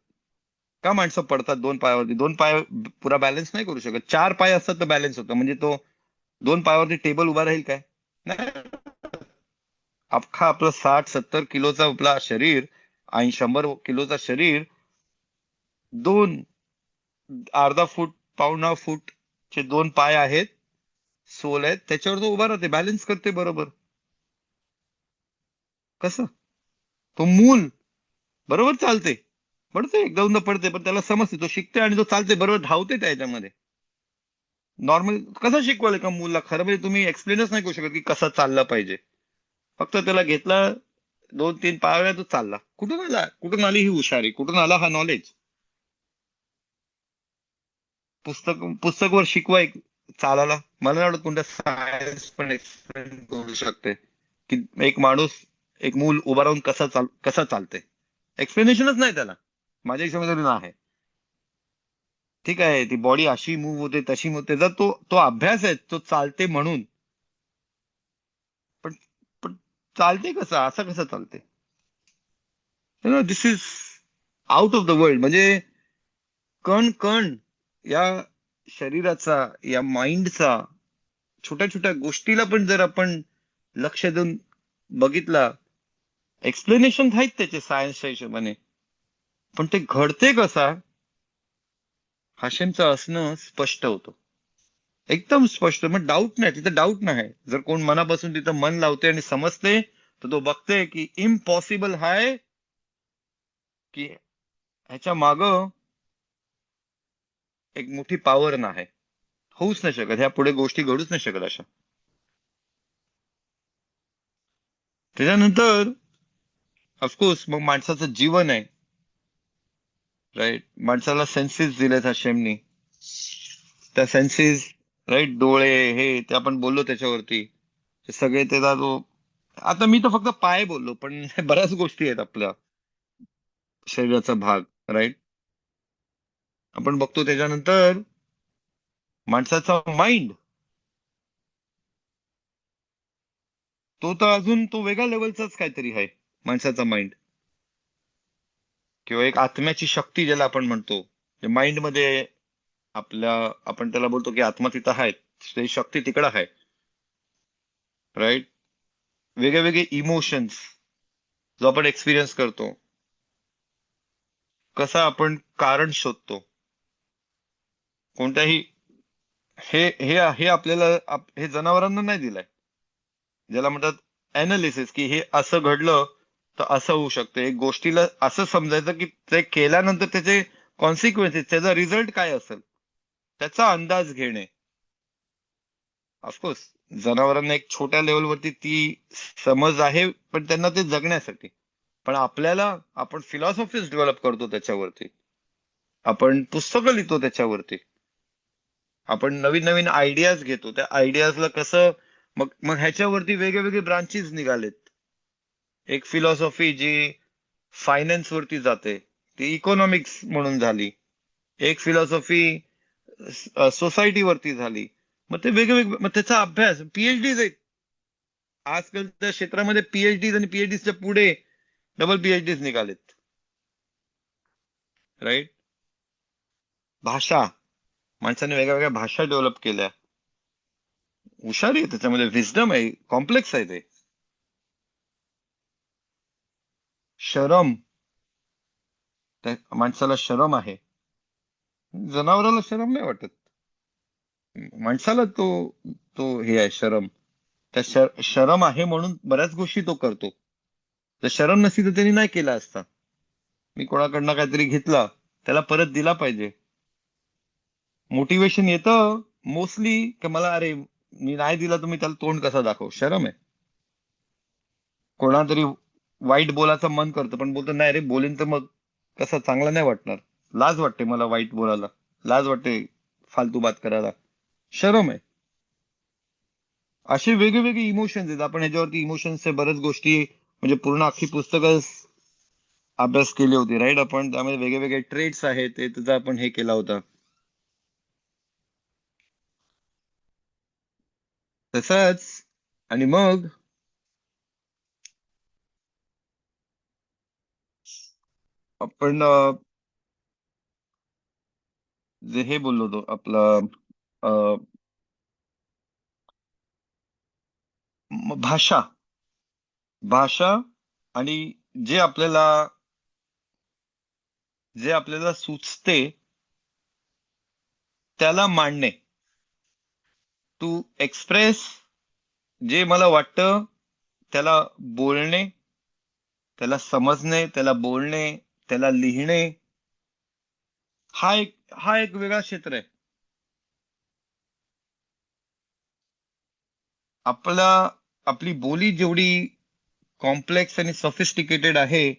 का माणसं पडतात दोन पायावरती? दोन पाय पुरा बॅलन्स नाही करू शकत. चार पाय असतात तर बॅलन्स होतं. म्हणजे तो दोन पायावरती टेबल उभा राहील काय? नाही. अख्खा आपलं 60-70 किलोचा आपला शरीर आणि 100 किलोचा शरीर, दोन अर्धा फूट, पावणा फूट चे दोन पाय आहेत, सोल आहेत, त्याच्यावर तो उभा राहते, बॅलन्स करते बरोबर. कसं? तो मूल बरोबर चालते, पडते एकदा दोनदा पडते, पण त्याला समजते, तो शिकते आणि तो चालते बरोबर, धावते त्याच्यामध्ये. नॉर्मल कसं शिकवाल का मुलला? खरं म्हणजे तुम्ही एक्सप्लेनच नाही करू शकत की कसं चाललं पाहिजे. फक्त त्याला घेतला, 2-3 पायावर तो चालला. कुठून आली ही हुशारी? कुठून आला हा नॉलेज? पुस्तकवर शिकवाय चालायला मला नाही वाटत कोणत्या सायन्स पण एक्सप्लेन करू शकते की एक माणूस, एक मूल उभा राहून कसा चालते. एक्सप्लेनेशनच नाही त्याला, माझ्या हिशोबाने तरी नाही. ठीक आहे, ती बॉडी अशी मूव्ह होते, तशी होते, जर तो तो अभ्यास आहे, तो चालते म्हणून. पण पण चालते कसं, असं कसं चालते? This is out of the world. म्हणजे कण कण या शरीराचा, या माइंडचा, छोट्या छोट्या गोष्टीला पण जर आपण लक्ष देऊन बघितला, एक्सप्लेनेशन आहेत त्याचे सायन्सच्या हिशोबाने, पण ते घडते कसा, हाशेमचं असणं स्पष्ट होतं. एकदम स्पष्ट, मग डाऊट नाही, तिथं डाऊट नाही. जर कोण मनापासून तिथं मन लावते आणि समजते, तर तो बघते की इम्पॉसिबल आहे, की ह्याच्या माग एक मोठी पॉवर नाही. होऊच नाही शकत, ह्या पुढे गोष्टी घडूच नाही शकत अशा. त्याच्यानंतर ऑफकोर्स मग माणसाचं जीवन आहे, राईट? माणसाला सेन्सेस दिलेत हशेमनी. त्या सेन्सेस, राईट, डोळे, हे ते आपण बोललो त्याच्यावरती, ते सगळे त्याचा जो, आता मी तर फक्त पाय बोललो, पण बऱ्याच गोष्टी आहेत आपल्या शरीराचा भाग, राईट? आपण बघतो त्याच्यानंतर माणसाचा माइंड, तो तर अजून तो वेगळ्या लेवलचाच काहीतरी आहे. माणसाचा माइंड किंवा एक आत्म्याची शक्ती ज्याला आपण म्हणतो, माइंड मध्ये आपल्या, आपण त्याला बोलतो की आत्मा तिथं आहे, ते शक्ती तिकडं आहे, राईट? वेगळे वेगळे इमोशन्स जो आपण एक्सपिरियन्स करतो, कसा आपण कारण शोधतो कोणत्याही, हे हे हे आपल्याला हे जनावरांना नाही दिलंय. ज्याला म्हणतात अनालिसिस, की हे असं घडलं तर असं होऊ शकतं. एक गोष्टीला असं समजायचं की ते केल्यानंतर त्याचे कॉन्सिक्वेन्सेस, त्याचा रिझल्ट काय असेल, त्याचा अंदाज घेणे. ऑफकोर्स जनावरांना एक छोट्या लेवलवरती ती समज आहे, पण त्यांना ते जगण्यासाठी. पण आपल्याला, आपण फिलॉसॉफीज डेव्हलप करतो त्याच्यावरती, आपण पुस्तकं लिहितो त्याच्यावरती, आपण नवीन नवीन आयडियाज घेतो, त्या आयडियाजला कसं, मग मग ह्याच्यावरती वेगळे वेगळे ब्रांचेस निघालेत. एक फिलॉसॉफी जी फायनान्स वरती जाते, ती इकॉनॉमिक्स म्हणून झाली. एक फिलॉसॉफी सोसायटी वरती झाली. मग ते वेगवेगळे, मग त्याचा अभ्यास, पीएचडीज आहेत आजकाल त्या क्षेत्रामध्ये. पीएचडीज आणि पीएचडीच्या पुढे डबल पीएचडीज निघालेत, राईट? भाषा, माणसाने वेगळ्या वेगळ्या भाषा डेव्हलप केल्या. हुशारी आहे त्याच्यामध्ये, विजडम आहे, कॉम्प्लेक्स आहे ते. शरम, त्या माणसाला शरम आहे, जनावराला शरम नाही वाटत. माणसाला तो तो हे आहे शरम. त्या शरम आहे म्हणून बऱ्याच गोष्टी तो करतो. जर शरम नसती तर त्यांनी नाही केला असता. मी कोणाकडनं काहीतरी घेतला, त्याला परत दिला पाहिजे. मोटिवेशन येतं मोस्टली की मला अरे मी नाही दिला तर मी त्याला तोंड कसा दाखव, शरम आहे. कोणातरी वाईट बोलायचं मन करतं पण बोलतो नाही रे बोलीन तर मग कसं चांगलं नाही वाटणार. लाज वाटते मला वाईट बोलायला, लाज वाटते फालतू बात करायला, शरम आहे. असे वेगवेगळे इमोशन्स आहेत. आपण ह्याच्यावरती इमोशन्सच्या बऱ्याच गोष्टी म्हणजे पूर्ण अख्खी पुस्तकच अभ्यास केली होती राईट. आपण त्यामध्ये वेगवेगळे ट्रेड्स आहेत ते त्याचा आपण हे केला होता. तसंच आणि मग आपण जे हे बोललो होतो आपलं भाषा भाषा आणि जे आपल्याला जे आपल्याला सुचते त्याला मांडणे. टू एक्सप्रेस जे मला वाटतं त्याला बोलणे, त्याला समजणे, त्याला बोलणे, त्याला लिहिणे, हा एक वेगळा क्षेत्र आहे. आपला आपली बोली जेवढी कॉम्प्लेक्स आणि सॉफिस्टिकेटेड आहे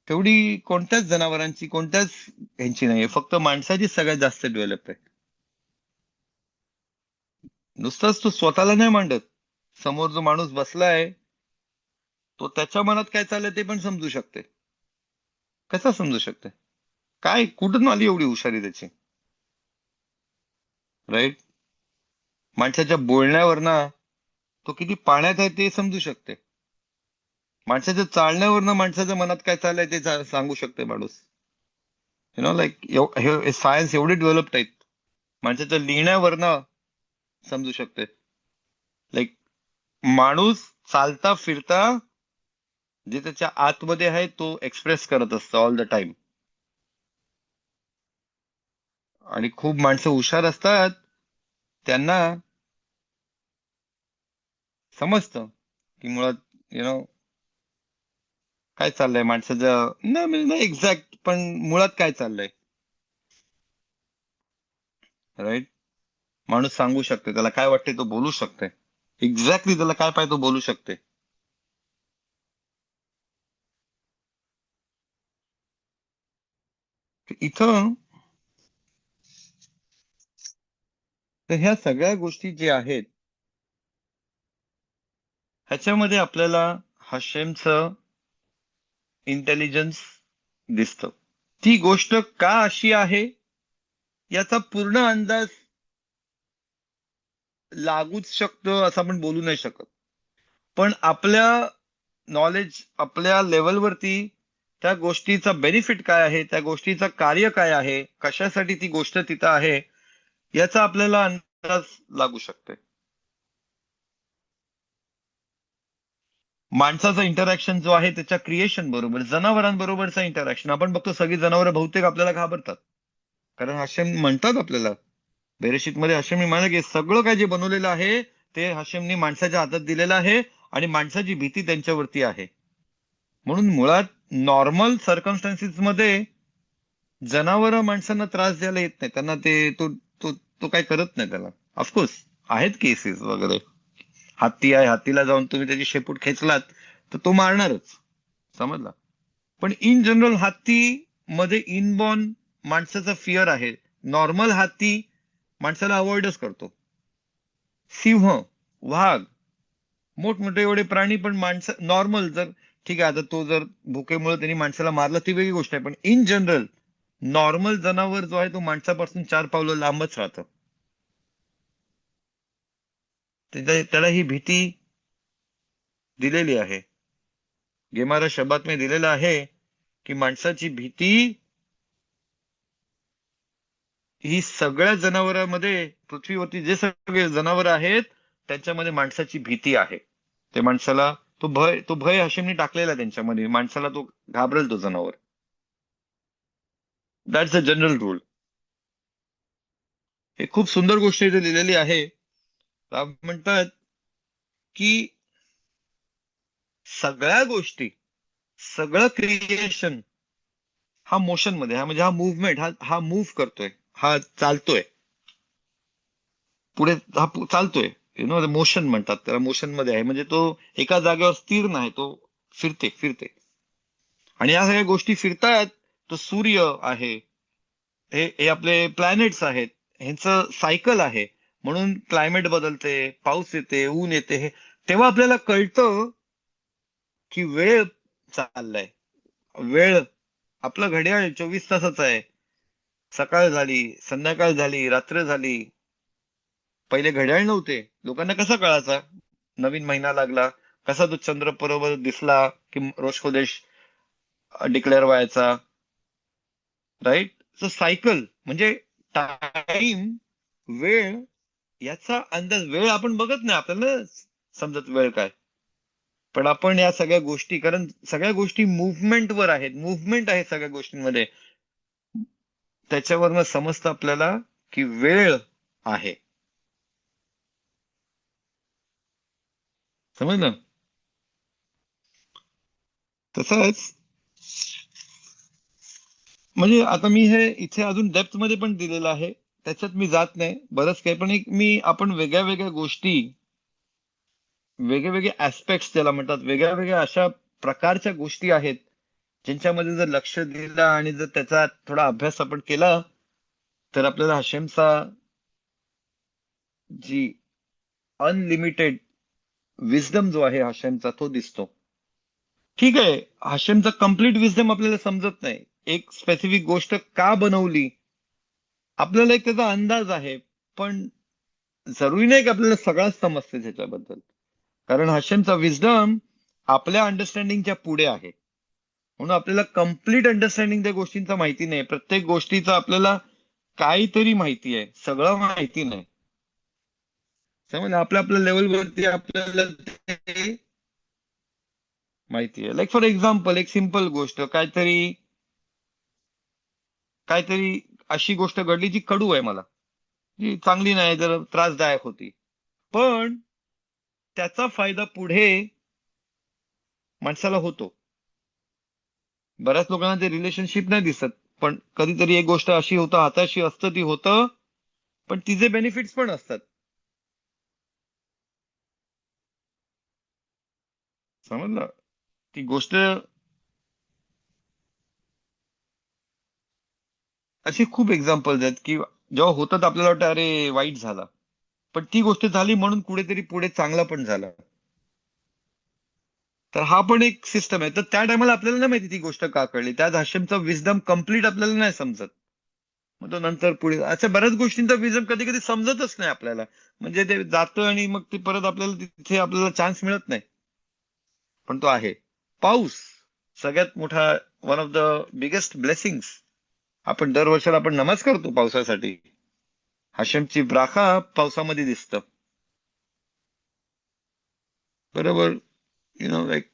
तेवढी कोणत्याच जनावरांची कोणत्याच ह्यांची नाहीये. फक्त माणसाची सगळ्यात जास्त डेव्हलप आहे. नुसताच तो स्वतःला नाही मांडत, समोर जो माणूस बसलाय तो त्याच्या मनात काय चाललंय ते पण समजू शकते. कसा समजू शकते? काय कुठून आली एवढी हुशारी त्याची, राईट? माणसाच्या बोलण्यावरनं तो किती पाण्यात आहे ते समजू शकते. माणसाच्या चालण्यावरनं माणसाच्या मनात काय चाललंय ते सांगू शकते माणूस. लाईक हे सायन्स एवढे डेव्हलप्ड आहेत. माणसाच्या लिहिण्यावरनं समजू शकते. लाईक माणूस चालता फिरता जे त्याच्या आतमध्ये आहे तो एक्सप्रेस करत असतो ऑल द टाइम. आणि खूप माणसं हुशार असतात, त्यांना समजतं की मुळात यु नो काय चाललंय माणसाचं, नाही एक्झॅक्ट पण मुळात काय चाललंय, राईट? माणूस सांगू शकते, त्याला काय वाटते तो बोलू शकते. एक्झॅक्टली त्याला काय पाहिजे तो बोलू शकते. इथं तर ह्या सगळ्या गोष्टी ज्या आहेत ह्याच्यामध्ये आपल्याला हशेमचं इंटेलिजन्स दिसतं. ती गोष्ट का अशी आहे याचा पूर्ण अंदाज लागूच शकतो असं आपण बोलू नाही शकत. पण आपल्या नॉलेज आपल्या लेवलवरती त्या गोष्टीचा बेनिफिट काय आहे, त्या गोष्टीचं कार्य काय आहे, कशासाठी ती गोष्ट तिथं आहे याचा आपल्याला अंदाज लागू शकते. माणसाचा इंटरॅक्शन जो आहे त्याच्या क्रिएशन बरोबर जनावरांबरोबरचा इंटरॅक्शन आपण बघतो. सगळी जनावरं बहुतेक आपल्याला घाबरतात, कारण हशेम म्हणतात आपल्याला बेरेशीत मध्ये हशेम म्हणाले की सगळं काय जे बनवलेलं आहे ते हशेमनी माणसाच्या हातात दिलेलं आहे आणि माणसाची भीती त्यांच्यावरती आहे. म्हणून मुळात नॉर्मल सर्कमस्टन्सेस मध्ये जनावरं माणसांना त्रास द्यायला येत नाही. त्यांना ते तो तो तो काय करत नाही त्याला. ऑफकोर्स आहेत केसेस वगैरे. हत्ती आहे, हत्तीला जाऊन तुम्ही त्याची शेपूट खेचलात तर तो मारणारच, समजला. पण इन जनरल हत्ती मध्ये इनबॉर्न माणसाचा फिअर आहे. नॉर्मल हत्ती माणसाला अवॉइडच करतो. सिंह, वाघ, मोठमोठे एवढे प्राणी पण माणसं नॉर्मल जर ठीक आहे आता तो जर भुकेमुळे त्यांनी माणसाला मारला ती वेगळी गोष्ट आहे. पण इन जनरल नॉर्मल जनावर जो आहे तो माणसापासून 4 पावलं लांबच राहतं. त्याला ही भीती दिलेली आहे. गेमारा शब्दात मी दिलेला आहे की माणसाची भीती ही सगळ्या जनावरांमध्ये पृथ्वीवरती जे सगळे जनावर आहेत त्यांच्यामध्ये माणसाची भीती आहे. ते माणसाला तो भय हशेमने टाकलेला त्यांच्यामध्ये. माणसाला तो घाबरेल तो जनावर. That's a general rule. एक खूप सुंदर गोष्ट इथे लिहिलेली आहे. राब म्हणतात की सगळ्या गोष्टी, सगळं क्रिएशन हा मोशन मध्ये, हा म्हणजे हा मुवमेंट, हा हा मूव्ह करतोय, हा चालतोय पुढे, हा चालतोय. मोशन म्हणतात त्याला, मोशन मध्ये आहे म्हणजे तो एका जागेवर स्थिर नाही, तो फिरते फिरते. आणि या सगळ्या गोष्टी फिरतायत. तो सूर्य आहे, हे आपले प्लॅनेट्स आहेत, ह्यांचं सायकल आहे. म्हणून क्लायमेट बदलते, पाऊस येते, ऊन येते. हे तेव्हा आपल्याला कळतं की वेळ चाललाय. वेळ, आपलं घड्याळ 24 तासाचं आहे. सकाळ झाली, संध्याकाळ झाली, रात्र झाली. पहिले घड्याळ नव्हते, लोकांना कसा कळायचा नवीन महिना लागला, कसा तो चंद्र बरोबर दिसला की रोज खोदेश डिक्लेअर व्हायचा. राईट. सो सायकल म्हणजे टाइम, वेळ, याचा अंदाज. वेळ आपण बघत नाही, आपल्याला समजत वेळ काय. पण आपण या सगळ्या गोष्टी, कारण सगळ्या गोष्टी मुव्हमेंटवर आहेत, मुव्हमेंट आहे सगळ्या गोष्टींमध्ये, त्याच्यावरनं समजतं आपल्याला की वेळ आहे. समजलं. तसंच म्हणजे आता मी हे इथे अजून डेप्थ मध्ये पण दिलेलं आहे, त्याच्यात मी जात नाही बरंच काही. पण एक मी, आपण वेगळ्या वेगळ्या गोष्टी, वेगळे वेगळे ऍस्पेक्ट्स ज्याला म्हणतात, वेगळ्या वेगळ्या अशा प्रकारच्या गोष्टी आहेत, ज्यांच्यामध्ये जर लक्ष दिलं आणि जर त्याचा थोडा अभ्यास आपण केला, तर आपल्याला हशेमचा जी अनलिमिटेड विजडम जो आहे हशेमचा, तो दिसतो. ठीक आहे, हशेमचा कम्प्लीट विजडम आपल्याला समजत नाही. एक स्पेसिफिक गोष्ट का बनवली, आपल्याला एक त्याचा अंदाज आहे, पण जरुरी नाही की आपल्याला सगळंच समजते त्याच्याबद्दल. कारण हशेमचा विजडम आपल्या अंडरस्टँडिंगच्या पुढे आहे. म्हणून आपल्याला कम्प्लीट अंडरस्टँडिंग त्या गोष्टींचा माहिती नाही. प्रत्येक गोष्टीचं आपल्याला काहीतरी माहिती आहे, सगळं माहिती नाही. समजलं. आपल्या आपल्या लेवलवरती आपल्याला ते माहिती आहे. लाईक फॉर एक्झाम्पल, एक सिंपल गोष्ट, काहीतरी काहीतरी अशी गोष्ट घडली जी कडू आहे मला, जी चांगली नाही, जर त्रासदायक होती. पण त्याचा फायदा पुढे माणसाला होतो. बऱ्याच लोकांना ते रिलेशनशिप नाही दिसत, पण कधीतरी एक गोष्ट अशी होतं, हाताशी असतं, ती होतं, पण तिचे बेनिफिट्स पण असतात. समजलं. ती गोष्ट अशी खूप एक्झाम्पल्स आहेत की जेव्हा होतात आपल्याला वाटतं अरे वाईट झाला, पण ती गोष्ट झाली म्हणून कुठेतरी पुढे चांगला पण झाला. तर हा पण एक सिस्टम आहे. तर त्या टायमाला आपल्याला नाही माहिती ती गोष्ट का कळली, त्यात हशेमचा विजडम कम्प्लीट आपल्याला नाही समजत. मग तो नंतर पुढे अशा बऱ्याच गोष्टींचा विजडम कधी कधी समजतच नाही आपल्याला. म्हणजे ते जातं आणि मग ते परत आपल्याला तिथे आपल्याला चान्स मिळत नाही. पण तो आहे. पाऊस सगळ्यात मोठा, one of the biggest blessings. आपण दरवर्षाला आपण नमाज करतो पावसासाठी. हशेमची ब्राखा पावसामध्ये दिसतं. बरोबर. लाईक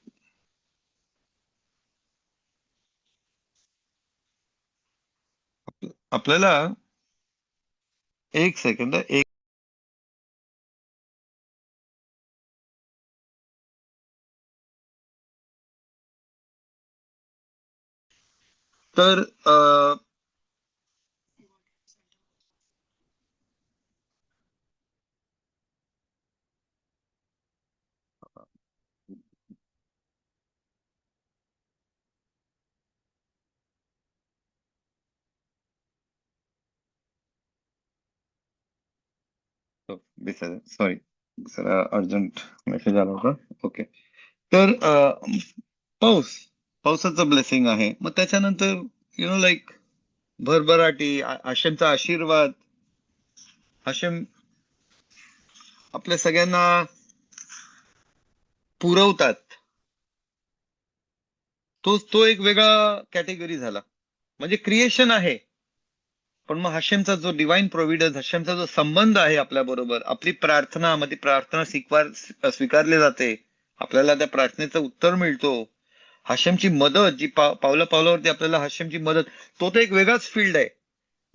आपल्याला, एक सेकंद, एक. तर सॉरी, जरा अर्जंट मेसेज आला होता. ओके. तर पाऊस, पावसाचं ब्लेसिंग आहे. मग त्याच्यानंतर लाईक भरभराटी, हशेमचा आशीर्वाद. हशेम आपल्या सगळ्यांना पुरवतात. तो एक वेगळा कॅटेगरी झाला. म्हणजे क्रिएशन आहे, पण मग हशेमचा जो डिवाइन प्रोव्हिडन्स, हशेमचा जो संबंध आहे आपल्या बरोबर, आपली प्रार्थना मध्ये प्रार्थना स्वीकारली जाते, आपल्याला त्या प्रार्थनेचं उत्तर मिळतो. हशेमची मदत जी पावला पावलावरती आपल्याला हशेमची मदत, तो तर एक वेगळाच फील्ड आहे.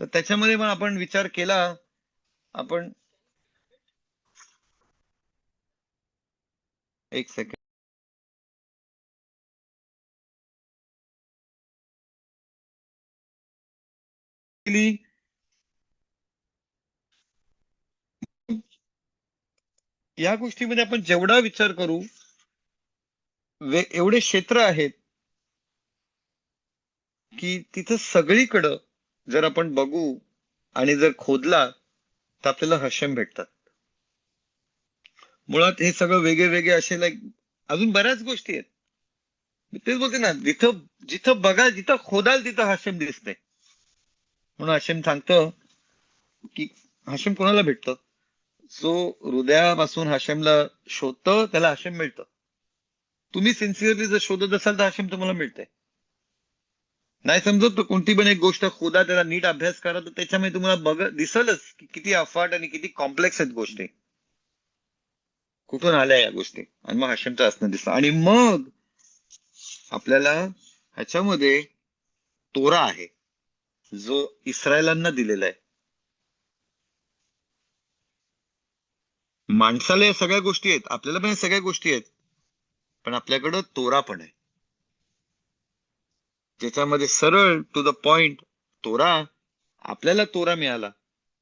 तर त्याच्यामध्ये पण आपण विचार केला आपण एक सेकंड. या गोष्टीमध्ये आपण जेवढा विचार करू, एवढे क्षेत्र आहेत की तिथं सगळीकडं जर आपण बघू आणि जर खोदला तर आपल्याला हशेम भेटतात. मुळात हे सगळं वेगळे वेगळे असे लाईक अजून बऱ्याच गोष्टी आहेत. मी तेच बोलते ना, जिथं जिथं बघाल, जिथं खोदाल तिथं हशेम दिसते. म्हणून हशेम सांगतं की हशेम कोणाला भेटतं? जो हृदयापासून हशेमला शोधतं त्याला हशेम मिळतं. तुम्ही सिन्सिअरली जर शोधत असाल तर हशेम तुम्हाला मिळते. नाही समजत तर कोणती पण एक गोष्ट खोदा, त्याला नीट अभ्यास करा, तर त्याच्यामध्ये तुम्हाला दिसलच की किती अफाट आणि किती कॉम्प्लेक्स आहेत गोष्टी, कुठून आल्या या गोष्टी, आणि मग हशेमचं असणं दिसतं. आणि मग आपल्याला ह्याच्यामध्ये तोरा आहे जो इस्रायलांना दिलेला आहे. माणसाला या सगळ्या गोष्टी आहेत, आपल्याला पण या सगळ्या गोष्टी आहेत, पण आपल्याकडं तोरा पण आहे ज्याच्यामध्ये सरळ टू द पॉइंट तोरा. आपल्याला तोरा मिळाला,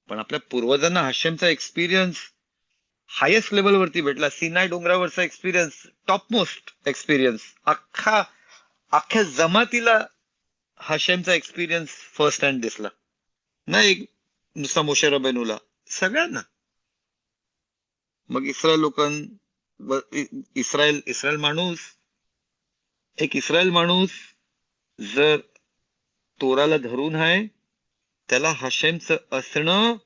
पण आपल्या पूर्वजांना हशेमचा एक्सपिरियन्स हायेस्ट लेवलवरती भेटला. सिनाय डोंगरावरचा एक्सपिरियन्स, टॉप मोस्ट एक्सपिरियन्स. अख्ख्या जमातीला हशेमचा एक्सपिरियन्स फर्स्ट हँड दिसला, नाही नुसता मोशे रबेनूला, सगळ्यांना. मग इस्रायल इस्रायल इस्रायल माणूस, एक इस्रायल माणूस जर तोराला धरून आहे, त्याला हशेमचं असणं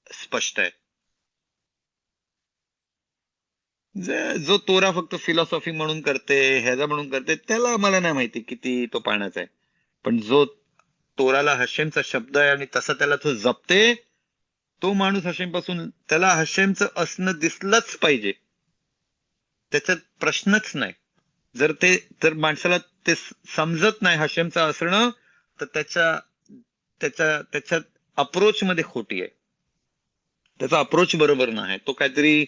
स्पष्ट आहे. जो तोरा फक्त फिलॉसॉफी म्हणून करते, ह्याचा म्हणून करते, त्याला मला नाही माहिती किती तो पाण्याचा आहे. पण जो तोराला हशेमचा शब्द आहे आणि तसा त्याला तो जपते, तो माणूस हशेम पासून, त्याला हशेमचं असणं दिसलंच पाहिजे, त्याच्यात प्रश्नच नाही. जर माणसाला ते समजत नाही हशेमचं असणं, तर त्याच्या अप्रोच मध्ये खोटी आहे. त्याचा अप्रोच बरोबर नाही. तो काहीतरी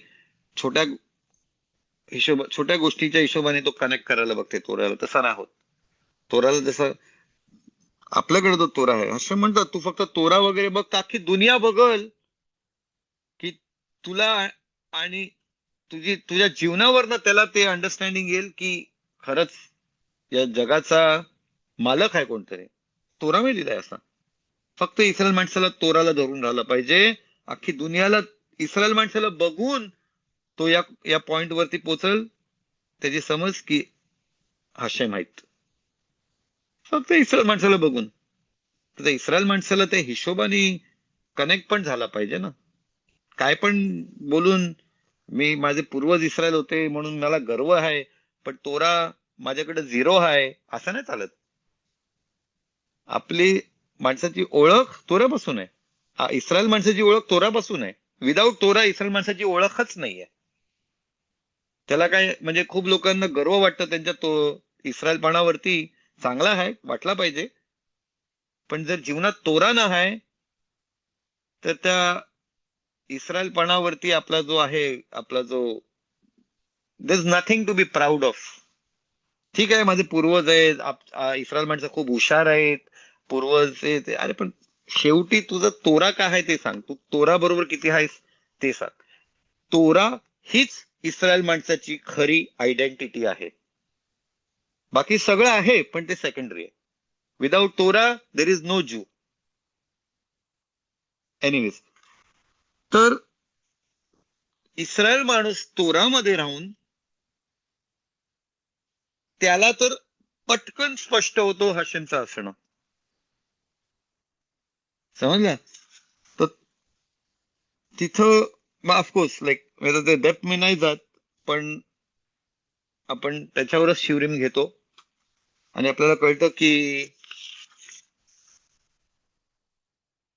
छोट्या छोट्या गोष्टीच्या हिशोबाने तो कनेक्ट करायला बघते तोऱ्याला. तसा नाही होत. तोराला जसं आपल्याकडे तो तोरा आहे, असं म्हणतात तू फक्त तोरा वगैरे बघ, अख्खी दुनिया बघल की तुला, आणि तुझ्या जीवनावरनं त्याला ते अंडरस्टँडिंग येईल की खरंच या जगाचा मालक आहे कोणतरी. तोरा मी दिलाय असा. फक्त इस्रायल माणसाला तोराला धरून राहिला पाहिजे. अख्खी दुनियाला इस्रायल माणसाला बघून तो या पॉइंट वरती पोचल, त्याची समज की हशेम आहेत. फक्त इस्रायल माणसाला बघून. तर त्या इस्रायल माणसाला त्या हिशोबाने कनेक्ट पण झाला पाहिजे ना. काय पण बोलून मी, माझे पूर्वज इस्रायल होते म्हणून मला गर्व आहे, पण तोरा माझ्याकडे झिरो आहे, असं नाही चालत. आपली माणसाची ओळख तोऱ्यापासून आहे. इस्रायल माणसाची ओळख तोऱ्यापासून आहे. विदाऊट तोरा इस्रायल माणसाची ओळखच नाहीये. त्याला काय म्हणजे खूप लोकांना गर्व वाटतं त्यांच्या तो इस्रायलपणावरती. चांगला आहे, वाटला पाहिजे, पण जर जीवनात तोरा ना आहे तर त्या इस्रायलपणावरती आपला जो आहे, आपला जो, there is nothing to be proud of. ठीक आहे, माझे पूर्वज आहेत, इस्रायल माणसं खूप हुशार आहेत, पूर्वज अरे पण शेवटी तुझा तोरा काय आहे ते सांग. तू तोरा बरोबर किती आहेस ते सांग. तोरा हीच इस्रायल माणसाची खरी आयडेंटिटी आहे. बाकी सगळं आहे पण ते सेकंडरी आहे. Without Torah there is no Jew. Anyways, तर इस्रायल माणूस तोरामध्ये राहून त्याला तर पटकन स्पष्ट होतो हशेमचं असणं. समजलं? तर तिथं ऑफकोर्स लाईक ते डेप्थ मी नाही जात, पण आपण त्याच्यावरच शिवरिम घेतो आणि आपल्याला कळतं की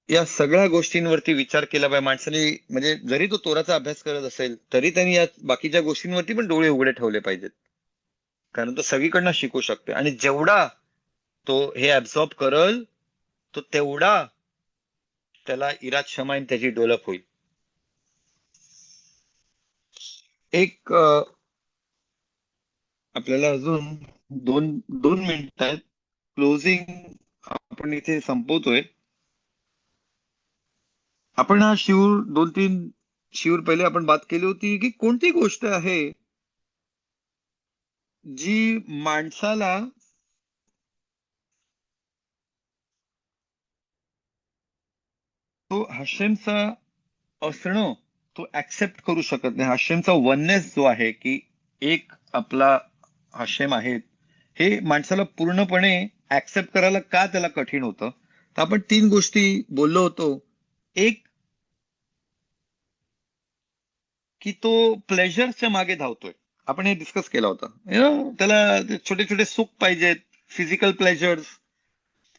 या सगळ्या गोष्टींवरती विचार केला पाहिजे माणसाने. म्हणजे जरी तो तोराचा अभ्यास करत असेल तरी त्यांनी या बाकीच्या गोष्टींवरती पण डोळे उघडे ठेवले पाहिजेत, कारण तो सगळीकडनं शिकू शकते. आणि जेवढा तो हे ऍब्सॉर्ब करल, तो तेवढा त्याला इरात शमाईन त्याची डेव्हलप होईल. एक आपल्याला अजून दोन दोन मिनिट आहेत. क्लोजिंग आपण इथे संपवतोय. आपण हा शिवर दोन तीन शिवर पहिले आपण बात केली होती की कोणती गोष्ट आहे जी माणसाला तो हशेमचा असणं तो ऍक्सेप्ट करू शकत नाही. हशेमचा वननेस जो आहे की एक आपला हशेम आहे, हे माणसाला पूर्णपणे ऍक्सेप्ट करायला का त्याला कठीण होतं. तर आपण तीन गोष्टी बोललो होतो. एक की तो प्लेजरच्या मागे धावतोय. आपण हे डिस्कस केला होता. त्याला ते छोटे छोटे सुख पाहिजेत, फिजिकल प्लेजर्स.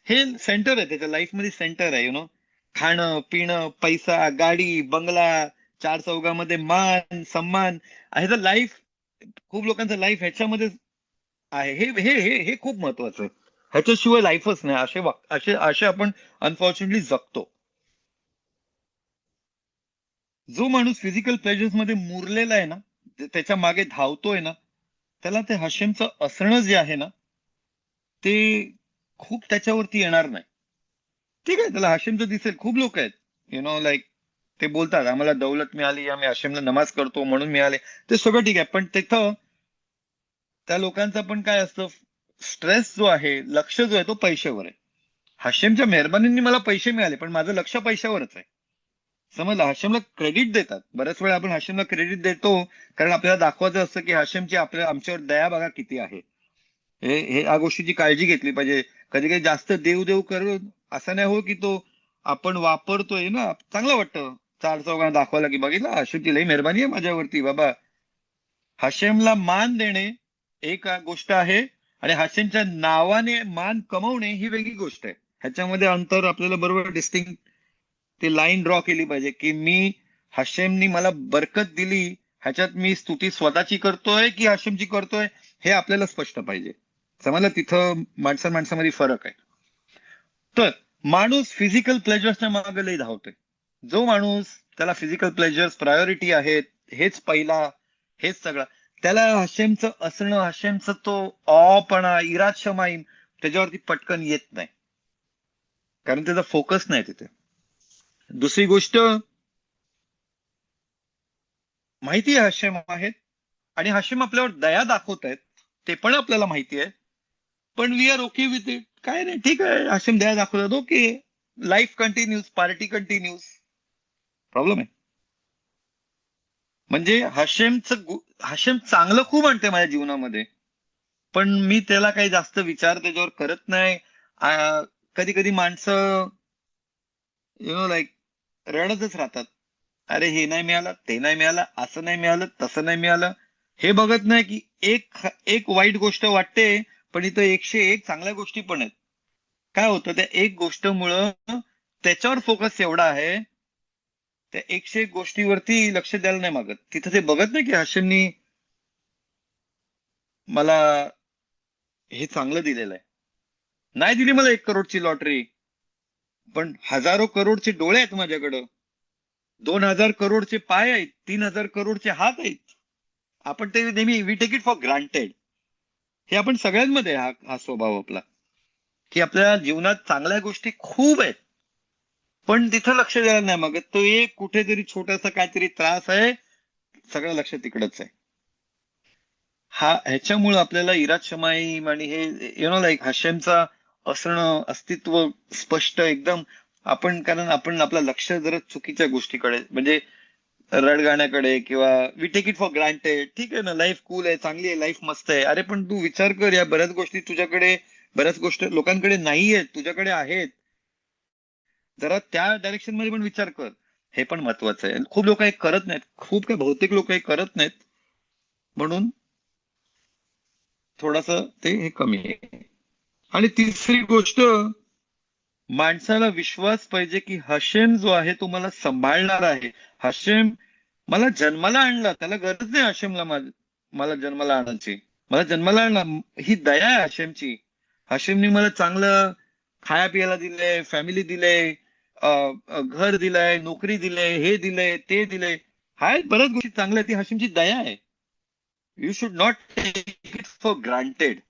हे सेंटर आहे त्याच्या लाईफमध्ये, सेंटर आहे. खाणं पिणं, पैसा, गाडी, बंगला, चार चौघामध्ये मान सन्मान. हे तर लाईफ, खूप लोकांचं लाईफ ह्याच्यामध्ये आहे. हे हे हे हे खूप महत्वाचं आहे. ह्याच्याशिवाय लाईफच नाही. असे असे आपण अनफॉर्च्युनेटली जगतो. जो माणूस फिजिकल प्लेजर्स मध्ये मुरलेला आहे ना, त्याच्या मागे धावतोय ना, त्याला ते हशेमचं असणं जे आहे ना, ते खूप त्याच्यावरती येणार नाही. ठीक आहे, त्याला हशेमचं दिसेल. खूप लोक आहेत लाईक ते बोलतात आम्हाला दौलत मिळाली, आम्ही हशेमला नमाज करतो म्हणून मिळाले. ते सगळं ठीक आहे, पण तिथं त्या लोकांचा पण काय असतं, स्ट्रेस जो आहे, लक्ष जो आहे तो पैशावर आहे. हशेमच्या मेहरबानींनी मला पैसे मिळाले, पण माझं लक्ष पैशावरच आहे. समजलं. हाशिमला क्रेडिट देतात. बऱ्याच वेळा आपण हाशिमला क्रेडिट देतो कारण आपल्याला दाखवायचं असतं की हाशिमची आमच्यावर दया बघा किती आहे. हे या गोष्टीची काळजी घेतली पाहिजे. कधी कधी जास्त देव देव करून असं नाही हो की तो आपण वापरतोय ना, चांगलं वाटतं चार चौघांना दाखवायला की बघितलं हाशिमची लई मेहरबानी आहे माझ्यावरती बाबा. हाशिमला मान देणे एक गोष्ट आहे आणि हाशिमच्या नावाने मान कमवणे ही वेगळी गोष्ट आहे. ह्याच्यामध्ये अंतर आपल्याला बरोबर डिस्टिंग ती लाईन ड्रॉ केली पाहिजे की मी हशेमनी मला बरकत दिली, ह्याच्यात मी स्तुती स्वतःची करतोय की हशेमची करतोय हे आपल्याला स्पष्ट पाहिजे. समजलं. तिथं माणसामध्ये फरक आहे. तर माणूस फिजिकल प्लेजर्सच्या मागे लई धावतोय. जो माणूस त्याला फिजिकल प्लेजर्स प्रायोरिटी आहेत, हेच पहिला, हेच सगळं, त्याला हशेमचं असणं, हशेमचं तो ऑपणा, इरात शमाईन त्याच्यावरती पटकन येत नाही, कारण त्याचा फोकस नाही तिथे. दुसरी गोष्ट, माहिती आहे हशेम आहेत आणि हशेम आपल्यावर दया दाखवत आहेत, ते पण आपल्याला माहिती आहे. पण we are okay with it. काय नाही, ठीक आहे, हशेम दया दाखवतात, okay, life continues, party continues. Problem आहे म्हणजे हशेम चांगलं खूप आणते माझ्या जीवनामध्ये, पण मी त्याला काही जास्त विचार त्याच्यावर करत नाही. कधी कधी माणसं लाईक रडतच राहतात. अरे हे नाही मिळालं, ते नाही मिळालं, असं नाही मिळालं, तसं नाही मिळालं. हे बघत नाही की एक एक वाईट गोष्ट वाटते, पण इथं 101 चांगल्या गोष्टी पण आहेत. काय होतं, त्या एक गोष्टमुळं त्याच्यावर फोकस एवढा आहे, त्या 101 गोष्टीवरती लक्ष द्यायला नाही मागत. तिथं ते बघत नाही की हशेमनी मला हे चांगलं दिलेलं आहे. नाही दिली मला 1 करोडची लॉटरी, पण हजारो करोडचे डोळे आहेत माझ्याकडं, 2,000 करोडचे पाय आहेत, 3,000 करोडचे हात आहेत. आपण ते नेहमी we take it for granted. हे आपण सगळ्यांमध्ये हा हा स्वभाव आपला, की आपल्या जीवनात चांगल्या गोष्टी खूप आहेत, पण तिथं लक्ष द्यायला नाही मागत. तो एक कुठेतरी छोटासा काहीतरी त्रास आहे, सगळं लक्ष तिकडच आहे. ह्याच्यामुळे आपल्याला इरात शमाईम आणि हे लाईक हशेमचा असणं, अस्तित्व स्पष्ट एकदम. कारण आपण आपलं लक्ष जरा चुकीच्या गोष्टीकडे, म्हणजे रडगाण्याकडे, किंवा we take it for granted. ठीक आहे ना, लाईफ कूल आहे, चांगली आहे, लाईफ मस्त आहे. अरे पण तू विचार कर, या बऱ्याच गोष्टी तुझ्याकडे, बऱ्याच गोष्टी लोकांकडे नाही आहेत, तुझ्याकडे आहेत. जरा त्या डायरेक्शन मध्ये पण विचार कर. हे पण महत्वाचं आहे. खूप लोक हे करत नाहीत, खूप काही बहुतेक लोक हे करत नाहीत, म्हणून थोडस ते हे कमी आहे. आणि तिसरी गोष्ट, माणसाला विश्वास पाहिजे की हशेम जो आहे तो मला सांभाळणार आहे. हशेम मला जन्माला आणला, त्याला गरज नाही हशेमला मला जन्माला आणायची. मला जन्माला आणला, ही दया आहे हशेमची. हशेमनी मला चांगलं खाया पियाला दिलंय, फॅमिली दिले, घर दिलंय, नोकरी दिलंय, हे दिलंय, ते दिलंय. हाय बऱ्याच गोष्टी चांगल्या आहेत. ती हashemची दया आहे. You should not take it for granted.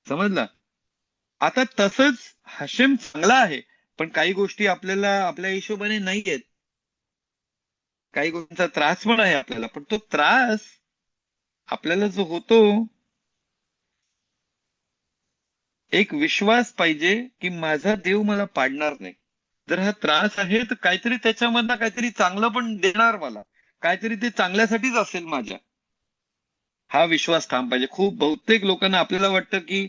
समजलं? आता तसंच हशेम चांगला आहे, पण काही गोष्टी आपल्याला आपल्या हिशोबाने नाही आहेत. काही गोष्टींचा त्रास पण आहे आपल्याला, पण तो त्रास आपल्याला जो होतो, एक विश्वास पाहिजे की माझा देव मला पाडणार नाही. जर हा त्रास आहे तर काहीतरी त्याच्यामधनं काहीतरी चांगलं पण देणार मला, काहीतरी ते चांगल्यासाठीच असेल माझ्या. हा विश्वास ठाम पाहिजे. खूप बहुतेक लोकांना आपल्याला वाटतं की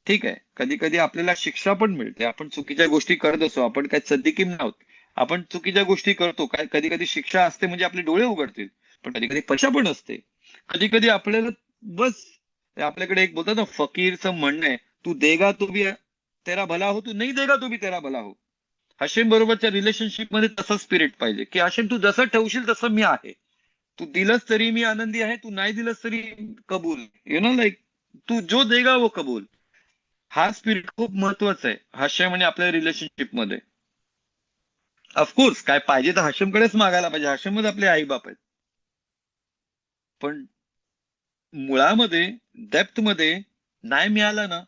ठीक आहे, कधी कधी आपल्याला शिक्षा पण मिळते, आपण चुकीच्या गोष्टी करत असतो, आपण काय सद्दिकीम आहोत, आपण चुकीच्या गोष्टी करतो, काय कधी कधी शिक्षा असते म्हणजे आपले डोळे उघडतील, पण कधी कधी परीक्षा पण असते. कधी कधी आपल्याला बस, आपल्याकडे एक बोलतात ना, फकीरचं म्हणणं आहे, तू देगा तो भी तेरा भला हो, तू नाही देगा तो भी तेरा भला हो. हशेम बरोबरच्या रिलेशनशिप मध्ये तसं स्पिरिट पाहिजे की हशेम तू जसं ठेवशील तसं मी आहे. तू दिलंस तरी मी आनंदी आहे, तू नाही दिलंस तरी कबूल. यु नो लाईक, तू जो देगा वो कबूल. हा स्पिरिट खूप महत्वाचा आहे हशेम आणि आपल्या रिलेशनशिप मध्ये. ऑफकोर्स काय पाहिजे तर हशेमकडेच मागायला पाहिजे, हशेमच आपले आई बाप आहेत, पण मुळामध्ये डेप्थ मध्ये नाही मिळालं ना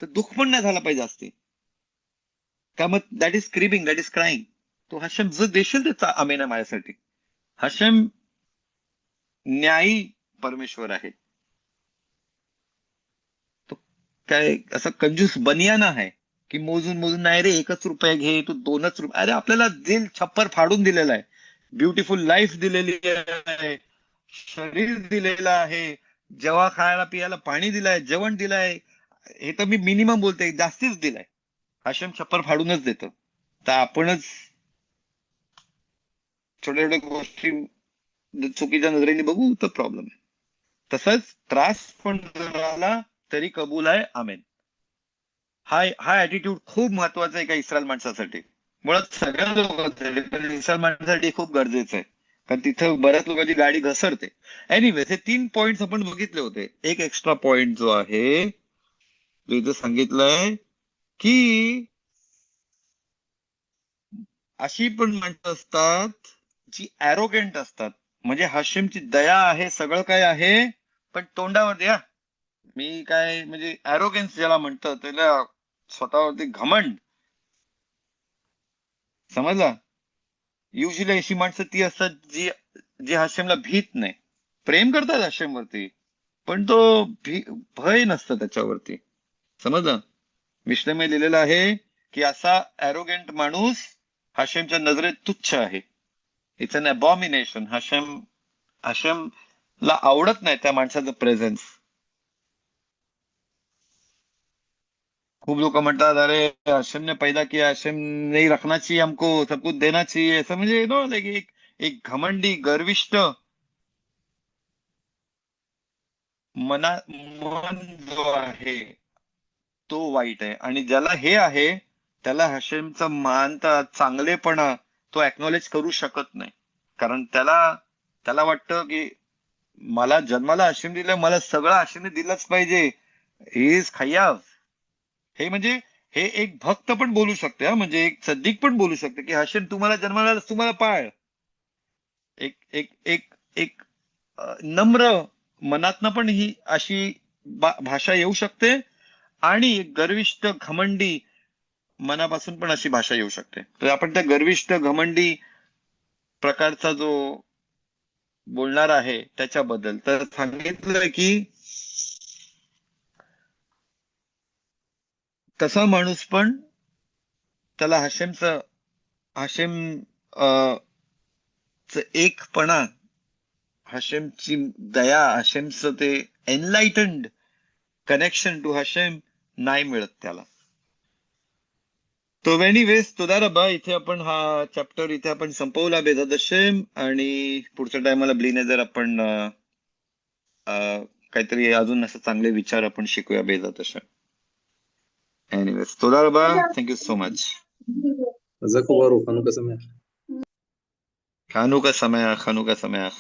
तर दुःख पण नाही झाला पाहिजे असते. का मग that is cribbing, that is crying. तो हशेम जर देशील त्याचा आमेन आहे माझ्यासाठी. हशेम न्यायी परमेश्वर आहे. तो काय असा कंजूस बनियाना आहे की मोजून मोजून नाही रे, 1 रुपया घे तू, 2 रुपये. अरे आपल्याला दिल छप्पर फाडून दिलेला आहे, ब्युटिफुल लाईफ दिलेली आहे, शरीर दिलेलं आहे, जेव्हा खायला पियाला पाणी दिलंय, जेवण दिलंय. हे तर मी मिनिमम बोलते, जास्तीच दिलंय. हशेम छप्पर फाडूनच देतं. तर आपणच छोट्या छोट्या गोष्टी चुकीच्या नजरेने बघू तर प्रॉब्लेम आहे. तसंच त्रास पण जर आला तरी कबूल आहे, आमेन. हा हा ऍटिट्यूड खूप महत्वाचा आहे का इस्रायल माणसासाठी. मुळात सगळ्या लोकांसाठी, पण इस्रायल माणसासाठी खूप गरजेचं आहे, कारण तिथं बऱ्याच लोकांची गाडी घसरते. एनिवेज, हे 3 पॉइंट आपण बघितले होते. एक एक्स्ट्रा पॉइंट जो आहे तो इथं सांगितलंय की अशी पण माणसं असतात जी ऍरोगेंट असतात. म्हणजे हशेमची दया आहे, सगळं काय आहे, पण तोंडावर या मी काय, म्हणजे ऍरोगेन्स ज्याला म्हणतात त्याला, स्वतःवरती घमंड. समजला? युजली अशी माणसं ती असतात जी जी हशेमला भीत नाही. प्रेम करतात हशेमवरती, पण तो भय नसतं त्याच्यावरती. समजलं? मिशनामध्ये लिहिलेलं आहे की असा ऍरोगेंट माणूस हशेमच्या नजरेत तुच्छ आहे. It's an abomination. हशेमला आवडत नाही त्या माणसाचं प्रेझेन्स. खूप लोक म्हणतात अरे हशेम ने पैदा किया, हशेम नहीं रखना चाहिए हमको, सब कुछ देना चाहिए, असं म्हणजे नो लाईक एक एक घमंडी गर्विष्ठ मन जो आहे तो वाईट आहे. आणि ज्याला हे आहे त्याला हशेमचा मानता चांगलेपणा तो अॅक्नॉलेज करू शकत नाही. कारण त्याला त्याला वाटतं की मला जन्माला हशेम दिलं, मला सगळं हशेमने दिलंच पाहिजे. ही इज खय्याव. हे म्हणजे हे एक भक्त पण बोलू शकते, हा म्हणजे एक सद्दिक पण बोलू शकते की हशेम तुम्हाला जन्माला तुम्हाला पाळ. एक एक एक एक नम्र मनातनं पण ही अशी भाषा येऊ शकते, आणि गर्विष्ठ घमंडी मनापासून पण अशी भाषा येऊ शकते. तर आपण त्या गर्विष्ठ घमंडी प्रकारचा जो बोलणार आहे त्याच्याबद्दल तर सांगितलंय की तसा माणूस पण त्याला हशेम एकपणा, हशेमची दया, हशेमचं ते एनलाइटन्ड कनेक्शन टू हशेम नाही मिळत त्याला. तो एनिवेज, तोदा रब्बा. इथे आपण हा चॅप्टर इथे आपण संपवला बेजाद हशेम, आणि पुढच्या टायमाला ब्लीनेजर आपण काहीतरी अजून असं चांगले विचार आपण शिकूया बेजाद हशेम. एनिवेज, तोदा रब्बा. Thank you so much. جزاكم الله خير. خانوكا سماح. खानुका समयाख, खानुका समयाख.